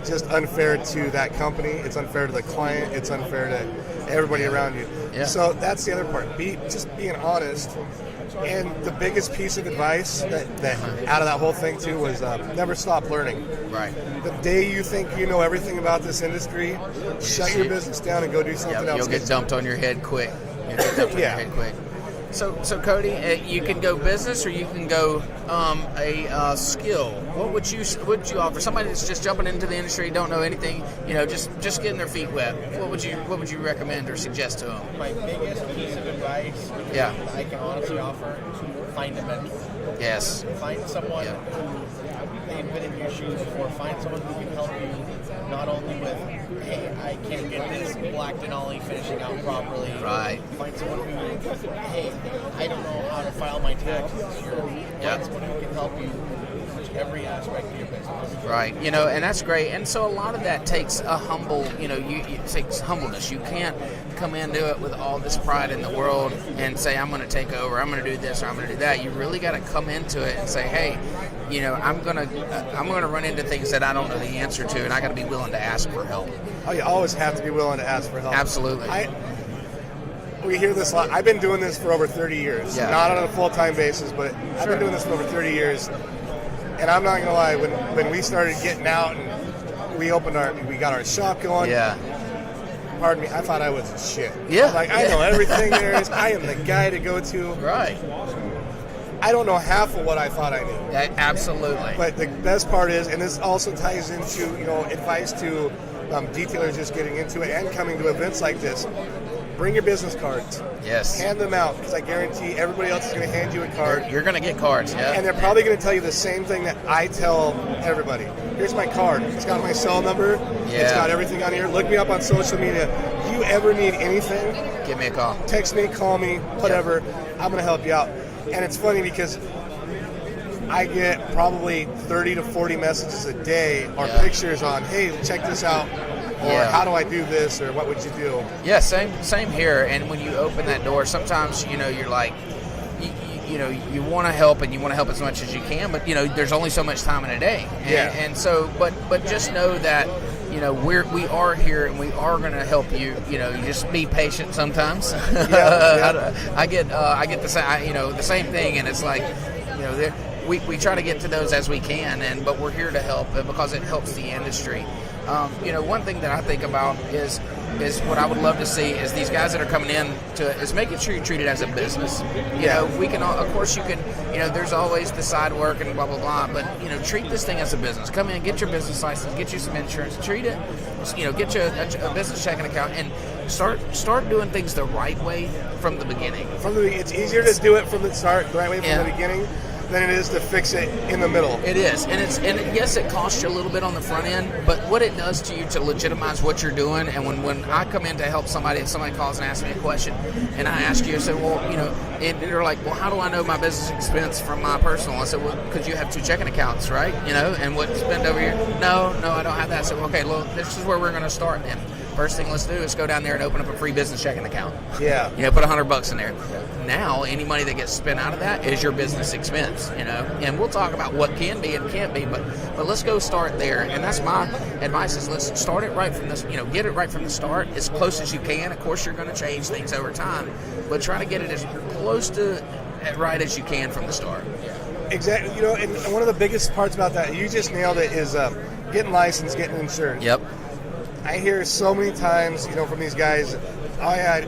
just unfair to that company. It's unfair to the client. It's unfair to everybody around you. Yeah. So that's the other part. Just being honest. And the biggest piece of advice that out of that whole thing too was never stop learning. Right. The day you think you know everything about this industry, shut your business down and go do something else. You'll get dumped on your head quick. So Cody, you can go business or you can go a skill. What would you offer somebody that's just jumping into the industry, don't know anything, just getting their feet wet? What would you recommend or suggest to them? My biggest piece of advice, that I can honestly offer: find a mentor. Yes. Find someone who they've been in your shoes before. Find someone who can help you not only with, hey, I can't get this black denali finishing out properly. Right. Find someone who, hey, I don't know how to file my taxes this year. Find someone who can help you in every aspect of your business. Right. And that's great. And so a lot of that takes a humble, it takes humbleness. You can't come into it with all this pride in the world and say, I'm going to take over, I'm going to do this, or I'm going to do that. You really got to come into it and say, hey, I'm going to run into things that I don't know the answer to, and I got to be willing to ask for help. Oh, you always have to be willing to ask for help. Absolutely. We hear this a lot. I've been doing this for over 30 years. Yeah. Not on a full-time basis, but I've been doing this for over 30 years. And I'm not going to lie, when we started getting out and we got our shop going, pardon me, I thought I was shit. Yeah. Like, I know everything there is. I am the guy to go to. Right. I don't know half of what I thought I knew. Absolutely. But the best part is, and this also ties into, advice to detailers just getting into it and coming to events like this. Bring your business cards. Yes. Hand them out, because I guarantee everybody else is going to hand you a card. You're going to get cards, yeah. And they're probably going to tell you the same thing that I tell everybody. Here's my card. It's got my cell number. Yeah. It's got everything on here. Look me up on social media. If you ever need anything, give me a call. Text me, call me, whatever. I'm going to help you out. And it's funny because I get probably 30 to 40 messages a day or pictures on, hey, check this out. Or how do I do this, or what would you do? Yeah, same here. And when you open that door, sometimes you're like, you want to help, and you want to help as much as you can, but there's only so much time in a day. And so, but just know that we are here, and we are going to help you. You just be patient sometimes. I get the same thing, and it's like we try to get to those as we can, but we're here to help because it helps the industry. One thing that I think about is what I would love to see is these guys that are coming in is making sure you treat it as a business. We can, of course, you can. There's always the side work and blah blah blah, but treat this thing as a business. Come in, get your business license, get you some insurance, treat it. Get you a business checking account, and start doing things the right way from the beginning. It's easier to do it from the start, the right way from the beginning, than it is to fix it in the middle. It is, and yes, it costs you a little bit on the front end, but what it does to you to legitimize what you're doing, and when I come in to help somebody, and somebody calls and asks me a question, and I ask you, I said, well, and they're like, well, how do I know my business expense from my personal? I said, well, because you have 2 checking accounts, right? And what spend over here? No, I don't have that. I said, well, okay, well, this is where we're going to start then. First thing let's do is go down there and open up a free business checking account. Yeah. Put $100 in there. Now, any money that gets spent out of that is your business expense, And we'll talk about what can be and can't be, but let's go start there. And that's my advice is let's start it right from this, get it right from the start as close as you can. Of course, you're going to change things over time, but try to get it as close to right as you can from the start. Exactly. And one of the biggest parts about that, you just nailed it, is getting licensed, getting insurance. Yep. I hear so many times, from these guys, I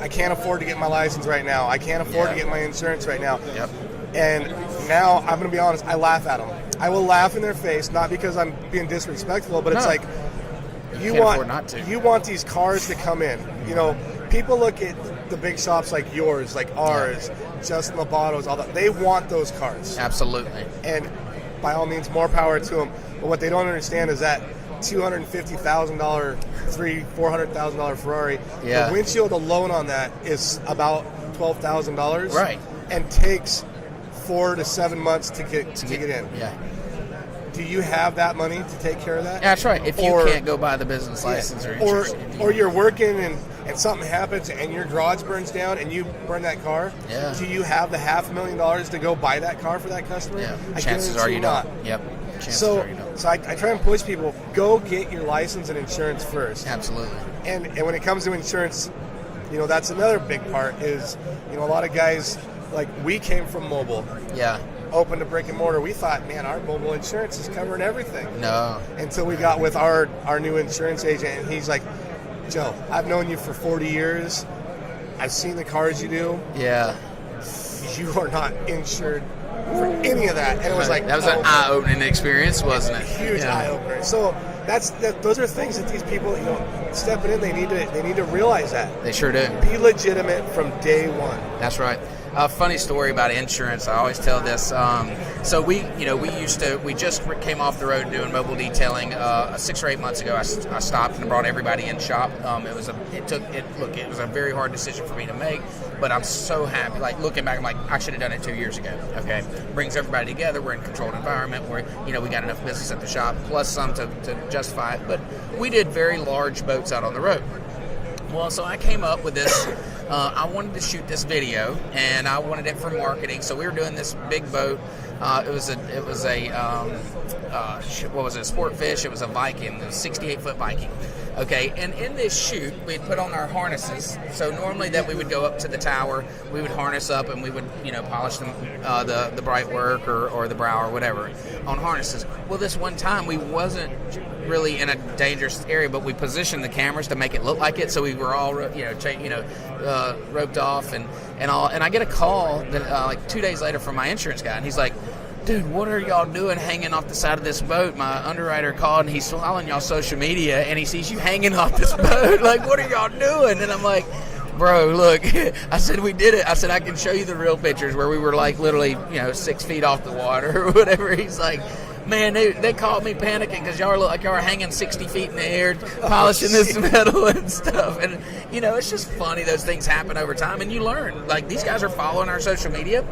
can't afford to get my license right now. I can't afford to get my insurance right now. Yep. And now, I'm going to be honest, I laugh at them. I will laugh in their face, not because I'm being disrespectful, but it's like, you want these cars to come in. People look at the big shops like yours, like ours, Justin Lobato's, all that. They want those cars. Absolutely. And by all means, more power to them. But what they don't understand is that $250,000, $400,000 Ferrari. Yeah. The windshield alone on that is about $12,000. Right. And takes 4 to 7 months to get in. Yeah. Do you have that money to take care of that? Yeah, that's right. If you can't go buy the business license or insurance. Or you're working and something happens and your garage burns down and you burn that car, do you have the $500,000 to go buy that car for that customer? Yeah. Chances are you don't. Yep. So I try and push people, go get your license and insurance first. Absolutely. And when it comes to insurance, that's another big part is, a lot of guys, like we came from mobile. Yeah. Opened a brick and mortar. We thought, man, our mobile insurance is covering everything. No. Until we got with our new insurance agent, and he's like, Joe, I've known you for 40 years. I've seen the cars you do. Yeah. You are not insured for any of that. And it was like, that was an eye-opening experience, wasn't it? Huge eye-opener. So those are things that these people, stepping in, they need to realize that. They sure do. Be legitimate from day one. That's right. A funny story about insurance. I always tell this. So we just came off the road doing mobile detailing 6 or 8 months ago. I stopped and brought everybody in shop. It was a very hard decision for me to make, but I'm so happy. Like looking back, I'm like, I should have done it 2 years ago. Okay, brings everybody together. We're in a controlled environment where we got enough business at the shop, plus some to justify it. But we did very large boats out on the road. Well, so I came up with this. I wanted to shoot this video, and I wanted it for marketing. So we were doing this big boat. It was a sport fish. It was a Viking. It was a 68-foot Viking. Okay, and in this shoot, we'd put on our harnesses. So normally that we would go up to the tower, we would harness up, and we would, polish them, the bright work or the brow or whatever on harnesses. Well, this one time we wasn't really in a dangerous area, but we positioned the cameras to make it look like it. So we were all, roped off and all. And I get a call that, like 2 days later from my insurance guy, and he's like, dude, what are y'all doing hanging off the side of this boat? My underwriter called, and he's following y'all social media, and he sees you hanging off this boat. Like, what are y'all doing? And I'm like, bro, look, I said, we did it. I said, I can show you the real pictures where we were like literally, 6 feet off the water or whatever. He's like, man, they called me panicking because y'all look like y'all were hanging 60 feet in the air, polishing this metal and stuff. And, it's just funny. Those things happen over time, and you learn. Like, these guys are following our social media.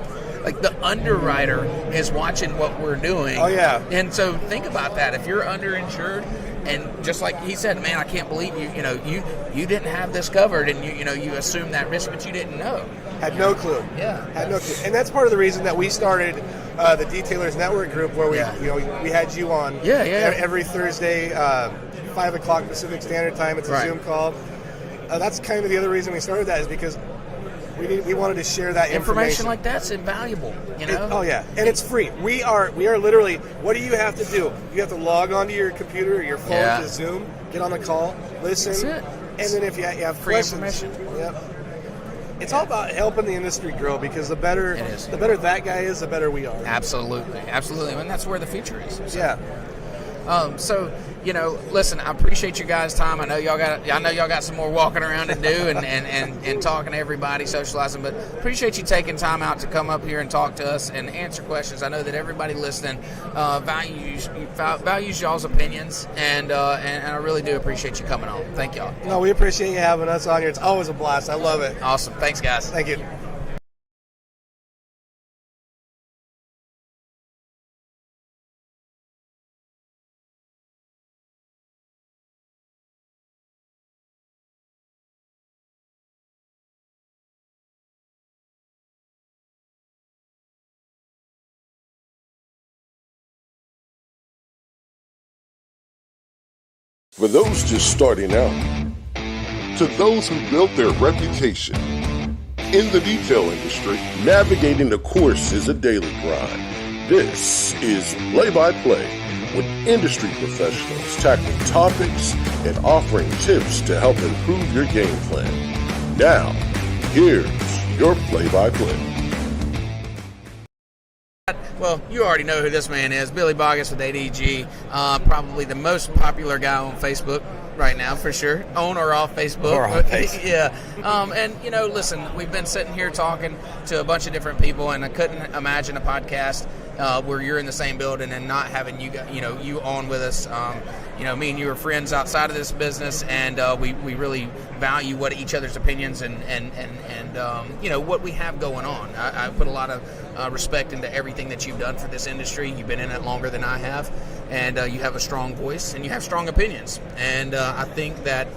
Like, the underwriter is watching what we're doing. Oh, yeah. And so think about that. If you're underinsured, and just like he said, man, I can't believe you didn't have this covered, and you assumed that risk, but you didn't know. Had no clue. Yeah. Had no clue. And that's part of the reason that we started the Detailers Network group, where we had you on. Yeah. Every Thursday, 5 o'clock Pacific Standard Time. It's a Right. Zoom call. That's kind of the other reason we started that, is because we wanted to share that information. Like that's invaluable, and it's free. We are literally. What do you have to do? You have to log onto your computer or your phone to Zoom, get on the call, listen, That's it. and then if you have Free questions, information. it's all about helping the industry grow, because the better that guy is, the better we are. Absolutely, and that's where the future is. So. Yeah. Listen, I appreciate you guys' time. I know y'all got some more walking around to do and talking to everybody, socializing, but appreciate you taking time out to come up here and talk to us and answer questions. I know that everybody listening values y'all's opinions, and I really do appreciate you coming on. Thank y'all. No, we appreciate you having us on here. It's always a blast. I love it. Awesome. Thanks, guys. Thank you. For those just starting out, to those who built their reputation, in the detail industry, navigating the course is a daily grind. This is Play-by-Play, with industry professionals tackling topics and offering tips to help improve your game plan. Now, here's your play-by-play. Well, you already know who this man is, Billy Boggess with ADG, probably the most popular guy on Facebook right now, for sure, on or off Facebook. Or off Facebook. Yeah. And, listen, we've been sitting here talking to a bunch of different people, and I couldn't imagine a podcast where you're in the same building and not having you on with us. Me and you are friends outside of this business, and we really value what each other's opinions and what we have going on. I put a lot of respect into everything that you've done for this industry. You've been in it longer than I have, and you have a strong voice and you have strong opinions. And I think that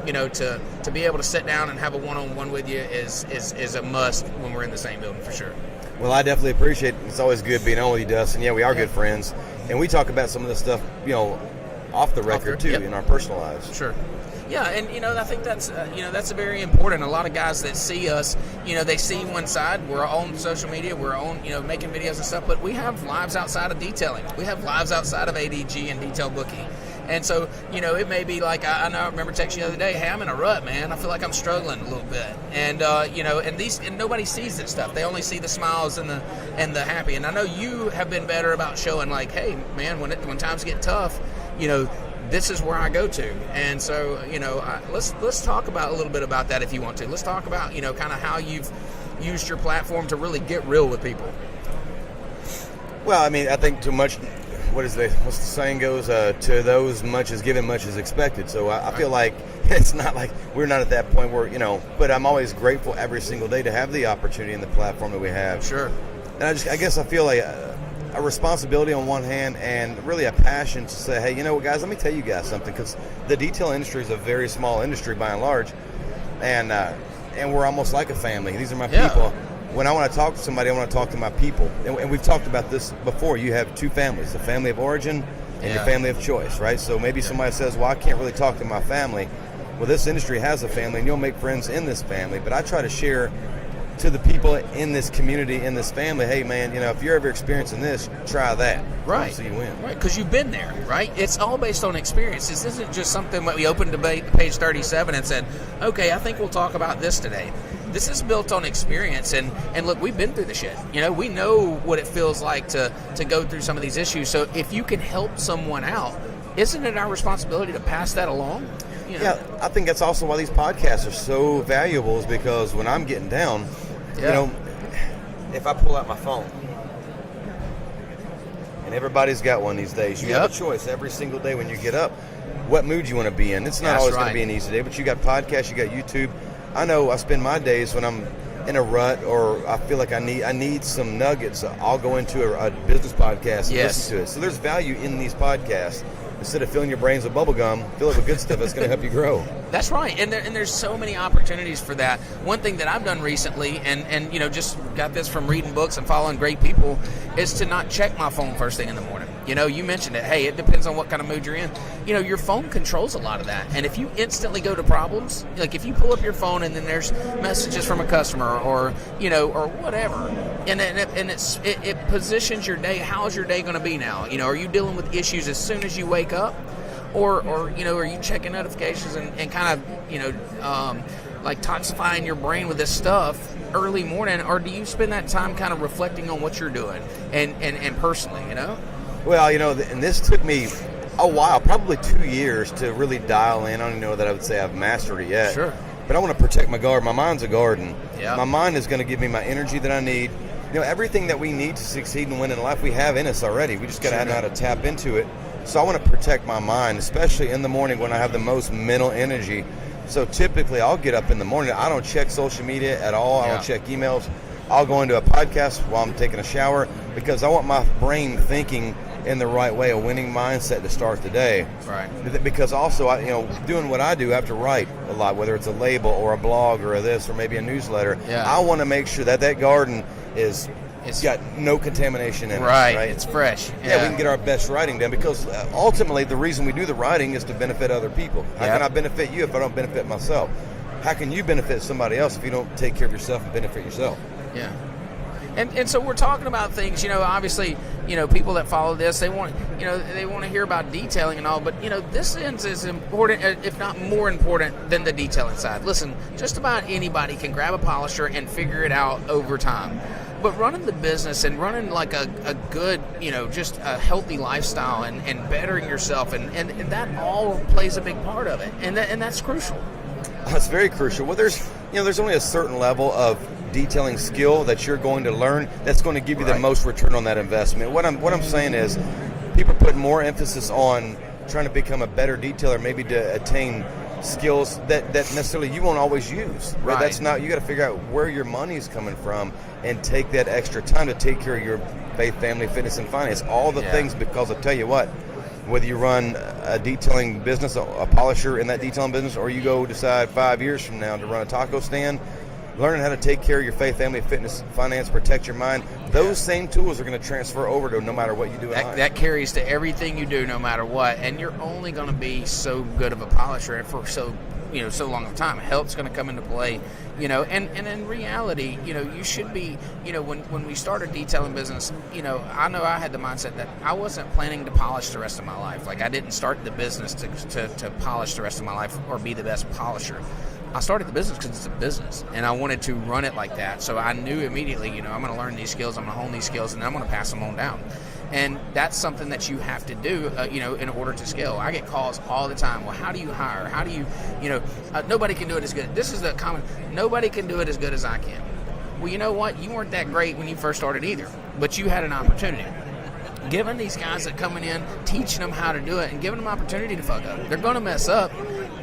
to be able to sit down and have a one-on-one with you is a must when we're in the same building, for sure. Well, I definitely appreciate it. It's always good being on with you, Dustin. Yeah, we are good friends, and we talk about some of the stuff, off the record too, in our personal lives. Sure. Yeah, and I think that's very important. A lot of guys that see us, they see one side. We're on social media, we're on, making videos and stuff, but we have lives outside of detailing. We have lives outside of ADG and Detail Bookie. And so, it may be like, I remember texting you the other day, hey, I'm in a rut, man. I feel like I'm struggling a little bit. And, and nobody sees this stuff. They only see the smiles and the happy. And I know you have been better about showing, like, hey, man, when times get tough, this is where I go to. And so, let's talk about a little bit about that if you want to. Let's talk about, kind of how you've used your platform to really get real with people? Well, I mean, I think too much. What's the saying goes? To those much is given, much is expected. So I feel like it's not like we're not at that point where, but I'm always grateful every single day to have the opportunity and the platform that we have. Sure. And I guess I feel like a responsibility on one hand and really a passion to say, hey, you know what, guys, let me tell you guys something, because the detail industry is a very small industry by and large, and we're almost like a family. These are my people. When I want to talk to somebody, I want to talk to my people. And we've talked about this before. You have two families, the family of origin and your family of choice, right? So maybe somebody says, well, I can't really talk to my family. Well, this industry has a family, and you'll make friends in this family. But I try to share to the people in this community, in this family, hey, man, if you're ever experiencing this, try that. Right. So you win. Right, because you've been there, right? It's all based on experience. This isn't just something that we opened debate page 37 and said, okay, I think we'll talk about this today. This is built on experience, and look, we've been through the shit. We know what it feels like to go through some of these issues. So if you can help someone out, isn't it our responsibility to pass that along? Yeah, I think that's also why these podcasts are so valuable, is because when I'm getting down, if I pull out my phone, and everybody's got one these days, you have a choice every single day when you get up, what mood you want to be in. It's not always going to be an easy day, but you got podcasts, you got YouTube. I know I spend my days when I'm in a rut or I feel like I need some nuggets. I'll go into a business podcast and listen to it. So there's value in these podcasts. Instead of filling your brains with bubble gum, fill it with good stuff that's going to help you grow. That's right, and there's so many opportunities for that. One thing that I've done recently, and just got this from reading books and following great people, is to not check my phone first thing in the morning. You mentioned it. Hey, it depends on what kind of mood you're in. Your phone controls a lot of that. And if you instantly go to problems, like if you pull up your phone and then there's messages from a customer or whatever, and it positions your day. How's your day going to be now? Are you dealing with issues as soon as you wake up, or are you checking notifications and kind of like toxifying your brain with this stuff early morning, or do you spend that time kind of reflecting on what you're doing and personally? Well, and this took me a while, probably 2 years to really dial in. I don't know that I would say I've mastered it yet. Sure. But I want to protect my garden. My mind's a garden. Yeah. My mind is going to give me my energy that I need. Everything that we need to succeed and win in life, we have in us already. We just got to know how to tap into it. So I want to protect my mind, especially in the morning when I have the most mental energy. So typically I'll get up in the morning. I don't check social media at all. I don't check emails. I'll go into a podcast while I'm taking a shower because I want my brain thinking in the right way, a winning mindset to start the day. Right. Because also, doing what I do, I have to write a lot, whether it's a label or a blog or this or maybe a newsletter. Yeah. I want to make sure that garden it's got no contamination in it. Right. It's fresh. Yeah, we can get our best writing done because ultimately the reason we do the writing is to benefit other people. How can I benefit you if I don't benefit myself? How can you benefit somebody else if you don't take care of yourself and benefit yourself? Yeah. And so we're talking about things, obviously, people that follow this, they want to hear about detailing and all, but, this is as important, if not more important than the detailing side. Listen, just about anybody can grab a polisher and figure it out over time. But running the business and running like a good, just a healthy lifestyle and bettering yourself, and that all plays a big part of it. And that's crucial. That's very crucial. Well, there's only a certain level of detailing skill that you're going to learn that's going to give you the most return on that investment. What I'm saying is people put more emphasis on trying to become a better detailer, maybe to attain skills that necessarily you won't always use. Right? That's not, you got to figure out where your money's coming from and take that extra time to take care of your faith, family, fitness, and finance. All the things, because I'll tell you what, whether you run a detailing business, a polisher in that detailing business, or you go decide 5 years from now to run a taco stand, learning how to take care of your faith, family, fitness, finance, protect your mind, those same tools are going to transfer over to no matter what you do in life. That carries to everything you do no matter what, and you're only going to be so good of a polisher for so long of a time. Health's going to come into play, and in reality, you should be, when we started detailing business, I know I had the mindset that I wasn't planning to polish the rest of my life. Like I didn't start the business to polish the rest of my life or be the best polisher. I started the business because it's a business, and I wanted to run it like that. So I knew immediately, I'm going to learn these skills, I'm going to hone these skills, and I'm going to pass them on down. And that's something that you have to do, in order to scale. I get calls all the time. Well, how do you hire? How do you, nobody can do it as good. This is the common, nobody can do it as good as I can. Well, you know what? You weren't that great when you first started either, but you had an opportunity. Giving these guys that coming in, teaching them how to do it, and giving them opportunity to fuck up. They're going to mess up.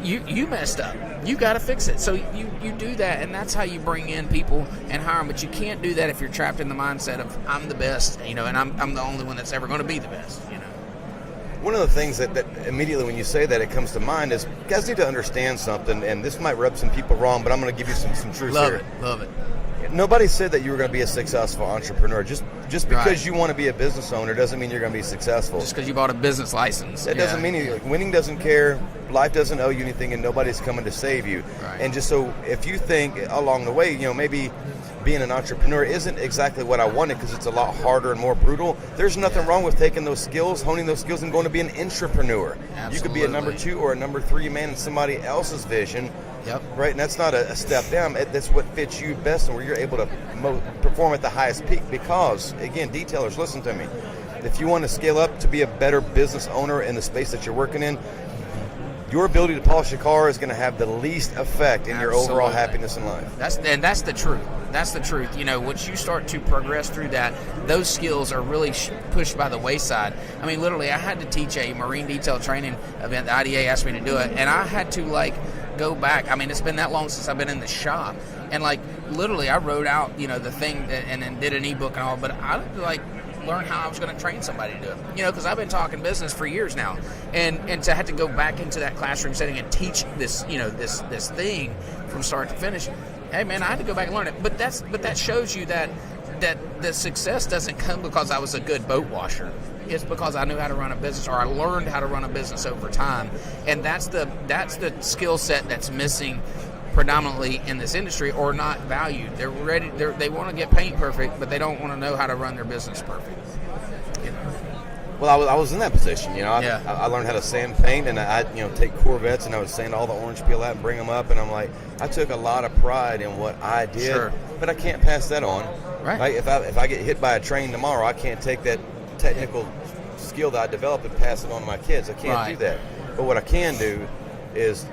You messed up. You got to fix it. So you do that, and that's how you bring in people and hire them. But you can't do that if you're trapped in the mindset of I'm the best, and I'm the only one that's ever going to be the best. One of the things that immediately when you say that it comes to mind is guys need to understand something, and this might rub some people wrong, but I'm going to give you some truth here. Love it. Nobody said that you were going to be a successful entrepreneur. Just because you want to be a business owner doesn't mean you're going to be successful. Just because you bought a business license. That doesn't mean anything. Winning doesn't care. Life doesn't owe you anything, and nobody's coming to save you. Right. And just so if you think along the way, maybe being an entrepreneur isn't exactly what I wanted because it's a lot harder and more brutal, there's nothing wrong with taking those skills, honing those skills, and going to be an intrapreneur. Absolutely. You could be a number 2 or a number 3 man in somebody else's vision. Yep. Right, and that's not a step down. That's what fits you best and where you're able to perform at the highest peak. Because, again, detailers, listen to me. If you want to scale up to be a better business owner in the space that you're working in, your ability to polish a car is going to have the least effect in your overall happiness in life. That's the truth. That's the truth. Once you start to progress through that, those skills are really pushed by the wayside. I mean, literally, I had to teach a marine detail training event. The IDA asked me to do it, and I had to go back. I mean, it's been that long since I've been in the shop, and literally, I wrote out the thing and then did an ebook and all. But I learn how I was going to train somebody to do it. Because I've been talking business for years now, and to have to go back into that classroom setting and teach this this thing from start to finish. Hey man, I had to go back and learn it. But that shows you that the success doesn't come because I was a good boat washer. It's because I knew how to run a business, or I learned how to run a business over time, and that's the skill set that's missing predominantly in this industry, or not valued. They're ready. They want to get paint perfect, but they don't want to know how to run their business perfect. Well, I was in that position. I learned how to sand paint, and I take Corvettes, and I would sand all the orange peel out and bring them up, and I'm like, I took a lot of pride in what I did, sure. But I can't pass that on. Right. If I get hit by a train tomorrow, I can't take that technical skill that I developed and pass it on to my kids. I can't do that. But what I can do is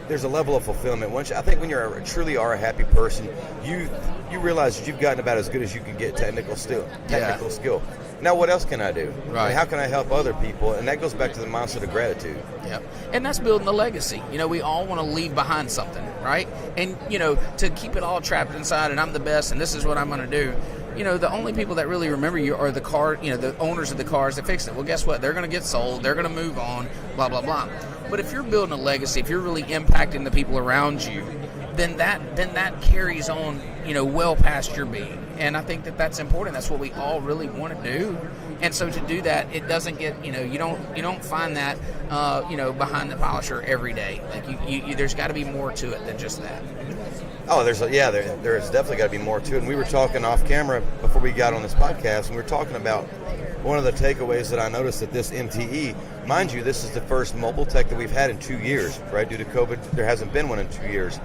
there's a level of fulfillment. I think when you truly are a happy person, you realize that you've gotten about as good as you can get technical skill. Now, what else can I do? Right. I mean, how can I help other people? And that goes back to the mindset of gratitude. Yep. And that's building a legacy. We all want to leave behind something, right? And, to keep it all trapped inside and I'm the best and this is what I'm going to do. The only people that really remember you are the owners of the cars that fixed it. Well, guess what? They're going to get sold. They're going to move on, blah, blah, blah. But if you're building a legacy, if you're really impacting the people around you, then that carries on, well past your being. And I think that's important. That's what we all really want to do. And so to do that, it doesn't get, you don't find that, behind the polisher every day. There's got to be more to it than just that. Oh, there's definitely got to be more to it. And we were talking off camera before we got on this podcast, and we were talking about one of the takeaways that I noticed at this MTE. Mind you, this is the first mobile tech that we've had in 2 years, right? Due to COVID, there hasn't been one in 2 years.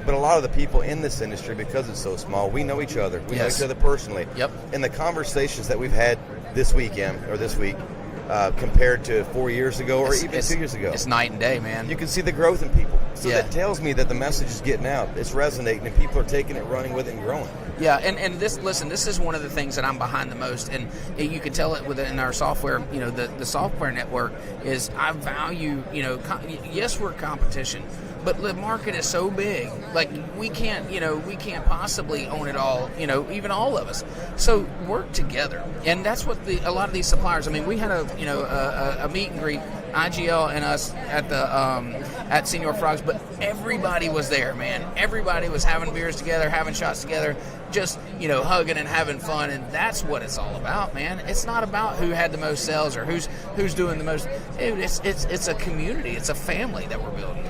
But a lot of the people in this industry, because it's so small, we know each other. We know each other personally. Yep. And the conversations that we've had this week, compared to 4 years ago or even 2 years ago. It's night and day, man. You can see the growth in people. So that tells me that the message is getting out. It's resonating, and people are taking it, running with it, and growing. Yeah, and this is one of the things that I'm behind the most, and you can tell it in our software. The software network is I value. Yes, we're competition, but the market is so big. We can't possibly own it all. Even all of us. So work together, and that's what a lot of these suppliers. I mean, we had a meet and greet, IGL and us at Senior Frogs, but everybody was there, man. Everybody was having beers together, having shots together, just hugging and having fun, and that's what it's all about, man. It's not about who had the most sales or who's doing the most. Dude, it's a community, it's a family that we're building.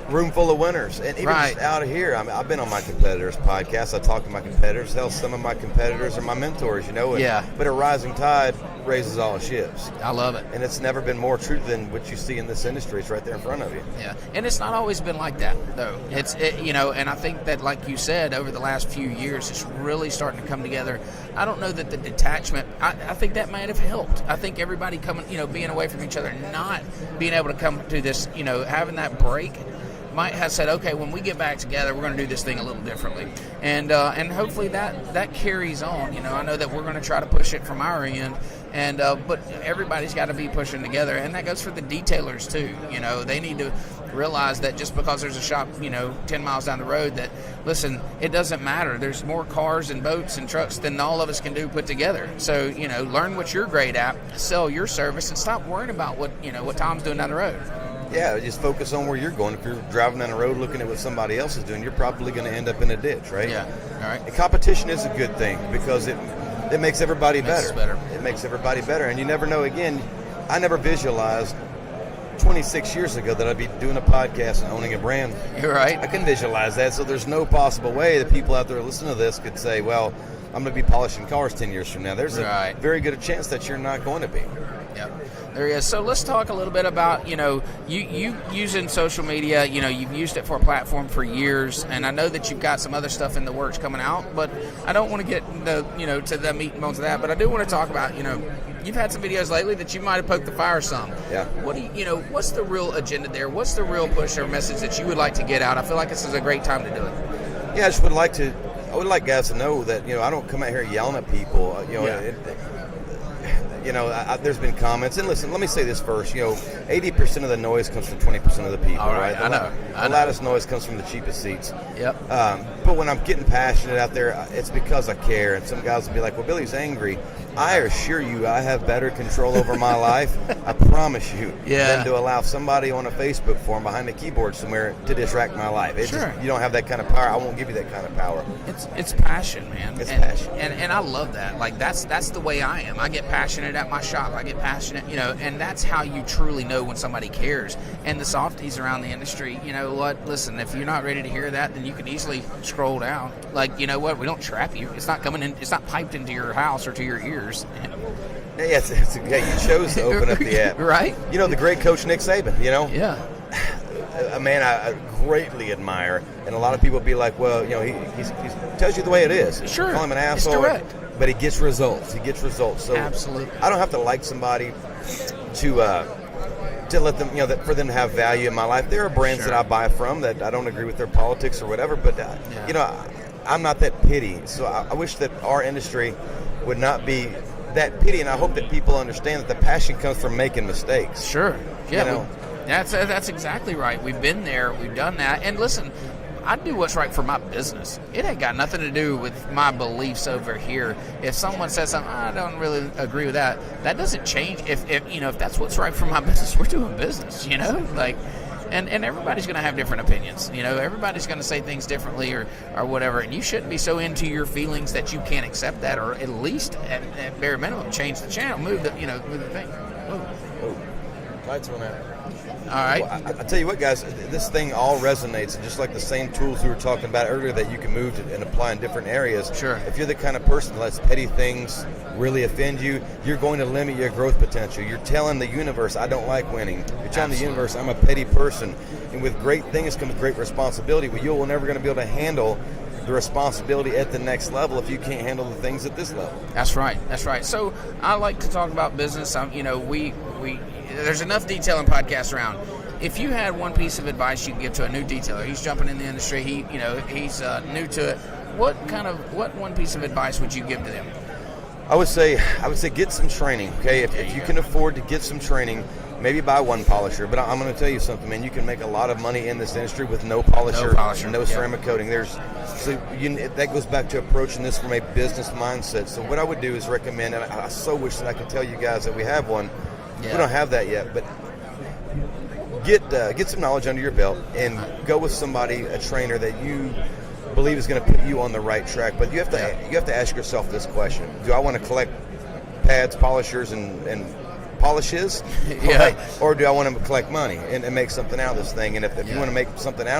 Room full of winners, and even just out of here. I mean, I've been on my competitors' podcasts. I talk to my competitors. Hell, some of my competitors are my mentors, But a rising tide raises all ships. I love it, and it's never been more true than what you see in this industry. It's right there in front of you. Yeah, and it's not always been like that, though. And I think that, like you said, over the last few years, it's really starting to come together. I don't know that the detachment. I think that might have helped. I think everybody coming, being away from each other, not being able to come to this, having that break. might have said, okay, when we get back together, we're going to do this thing a little differently, and hopefully that carries on. I know that we're going to try to push it from our end, and but everybody's got to be pushing together, and that goes for the detailers too. They need to realize that just because there's a shop 10 miles down the road, that listen, it doesn't matter. There's more cars and boats and trucks than all of us can do put together. So learn what you're great at, sell your service, and stop worrying about what Tom's doing down the road. Yeah, just focus on where you're going. If you're driving down the road looking at what somebody else is doing, you're probably going to end up in a ditch, right? Yeah. All right. And competition is a good thing because it makes everybody better. It makes everybody better. And you never know, again, I never visualized 26 years ago that I'd be doing a podcast and owning a brand. You're right. I couldn't visualize that, so there's no possible way that people out there listening to this could say, well, I'm going to be polishing cars 10 years from now. There's a very good chance that you're not going to be. Yep. There he is. So let's talk a little bit about, you using social media. You've used it for a platform for years, and I know that you've got some other stuff in the works coming out, but I don't want to get to the meat and bones of that, but I do want to talk about, you've had some videos lately that you might have poked the fire some. Yeah. What do what's the real agenda there? What's the real push or message that you would like to get out? I feel like this is a great time to do it. Yeah, I would like guys to know that, I don't come out here yelling at people. There's been comments, and listen, let me say this first. 80% of the noise comes from 20% of the people. All right, The loudest noise comes from the cheapest seats. Yep. But when I'm getting passionate out there, it's because I care. And some guys will be like, "Well, Billy's angry." I assure you, I have better control over my life. I promise you. Yeah. Than to allow somebody on a Facebook forum behind a keyboard somewhere to distract my life. Sure. You don't have that kind of power. I won't give you that kind of power. It's passion, man. It's passion. And I love that. Like that's the way I am. I get passionate at my shop. I get passionate, and that's how you truly know when somebody cares. And the softies around the industry, listen, if you're not ready to hear that, then you can easily scroll down. Like, we don't trap you. It's not coming in. It's not piped into your house or to your ears. Yeah, you chose to open up the app. Right? The great coach Nick Saban, Yeah. A man I greatly admire, and a lot of people be like, well, he tells you the way it is. Sure. Call him an asshole. It's direct. But he gets results. So absolutely. I don't have to like somebody to let them, for them to have value in my life. There are brands that I buy from that I don't agree with their politics or whatever, but I'm not that petty. So I wish that our industry would not be that pity, and I hope that people understand that the passion comes from making mistakes. Sure. Yeah. That's exactly right. We've been there. We've done that. And listen, I do what's right for my business. It ain't got nothing to do with my beliefs over here. If someone says something, I don't really agree with that. That doesn't change. If that's what's right for my business, we're doing business. And everybody's going to have different opinions. Everybody's going to say things differently or whatever. And you shouldn't be so into your feelings that you can't accept that, or at least at bare minimum change the channel, move the thing. Whoa. Lights went out. All right. Well, I tell you what, guys, this thing all resonates, and just like the same tools we were talking about earlier that you can move to and apply in different areas. Sure. If you're the kind of person that lets petty things really offend you, you're going to limit your growth potential. You're telling the universe, I don't like winning. You're telling the universe, I'm a petty person. And with great things comes great responsibility. Well, you're never going to be able to handle the responsibility at the next level if you can't handle the things at this level. That's right. So I like to talk about business. There's enough detailing podcasts around. If you had one piece of advice you could give to a new detailer, he's jumping in the industry, he's new to it. What one piece of advice would you give to them? I would say get some training. Okay, if you can afford to get some training, maybe buy one polisher. But I'm going to tell you something, man. You can make a lot of money in this industry with no polisher. No ceramic coating. That goes back to approaching this from a business mindset. So what I would do is recommend, and I so wish that I could tell you guys that we have one. Yeah. We don't have that yet, but get some knowledge under your belt and go with somebody, a trainer that you believe is going to put you on the right track. But you have to ask yourself this question: do I want to collect pads, polishers, and polishes, or do I want to collect money and make something out of this thing? And if you want to make something out of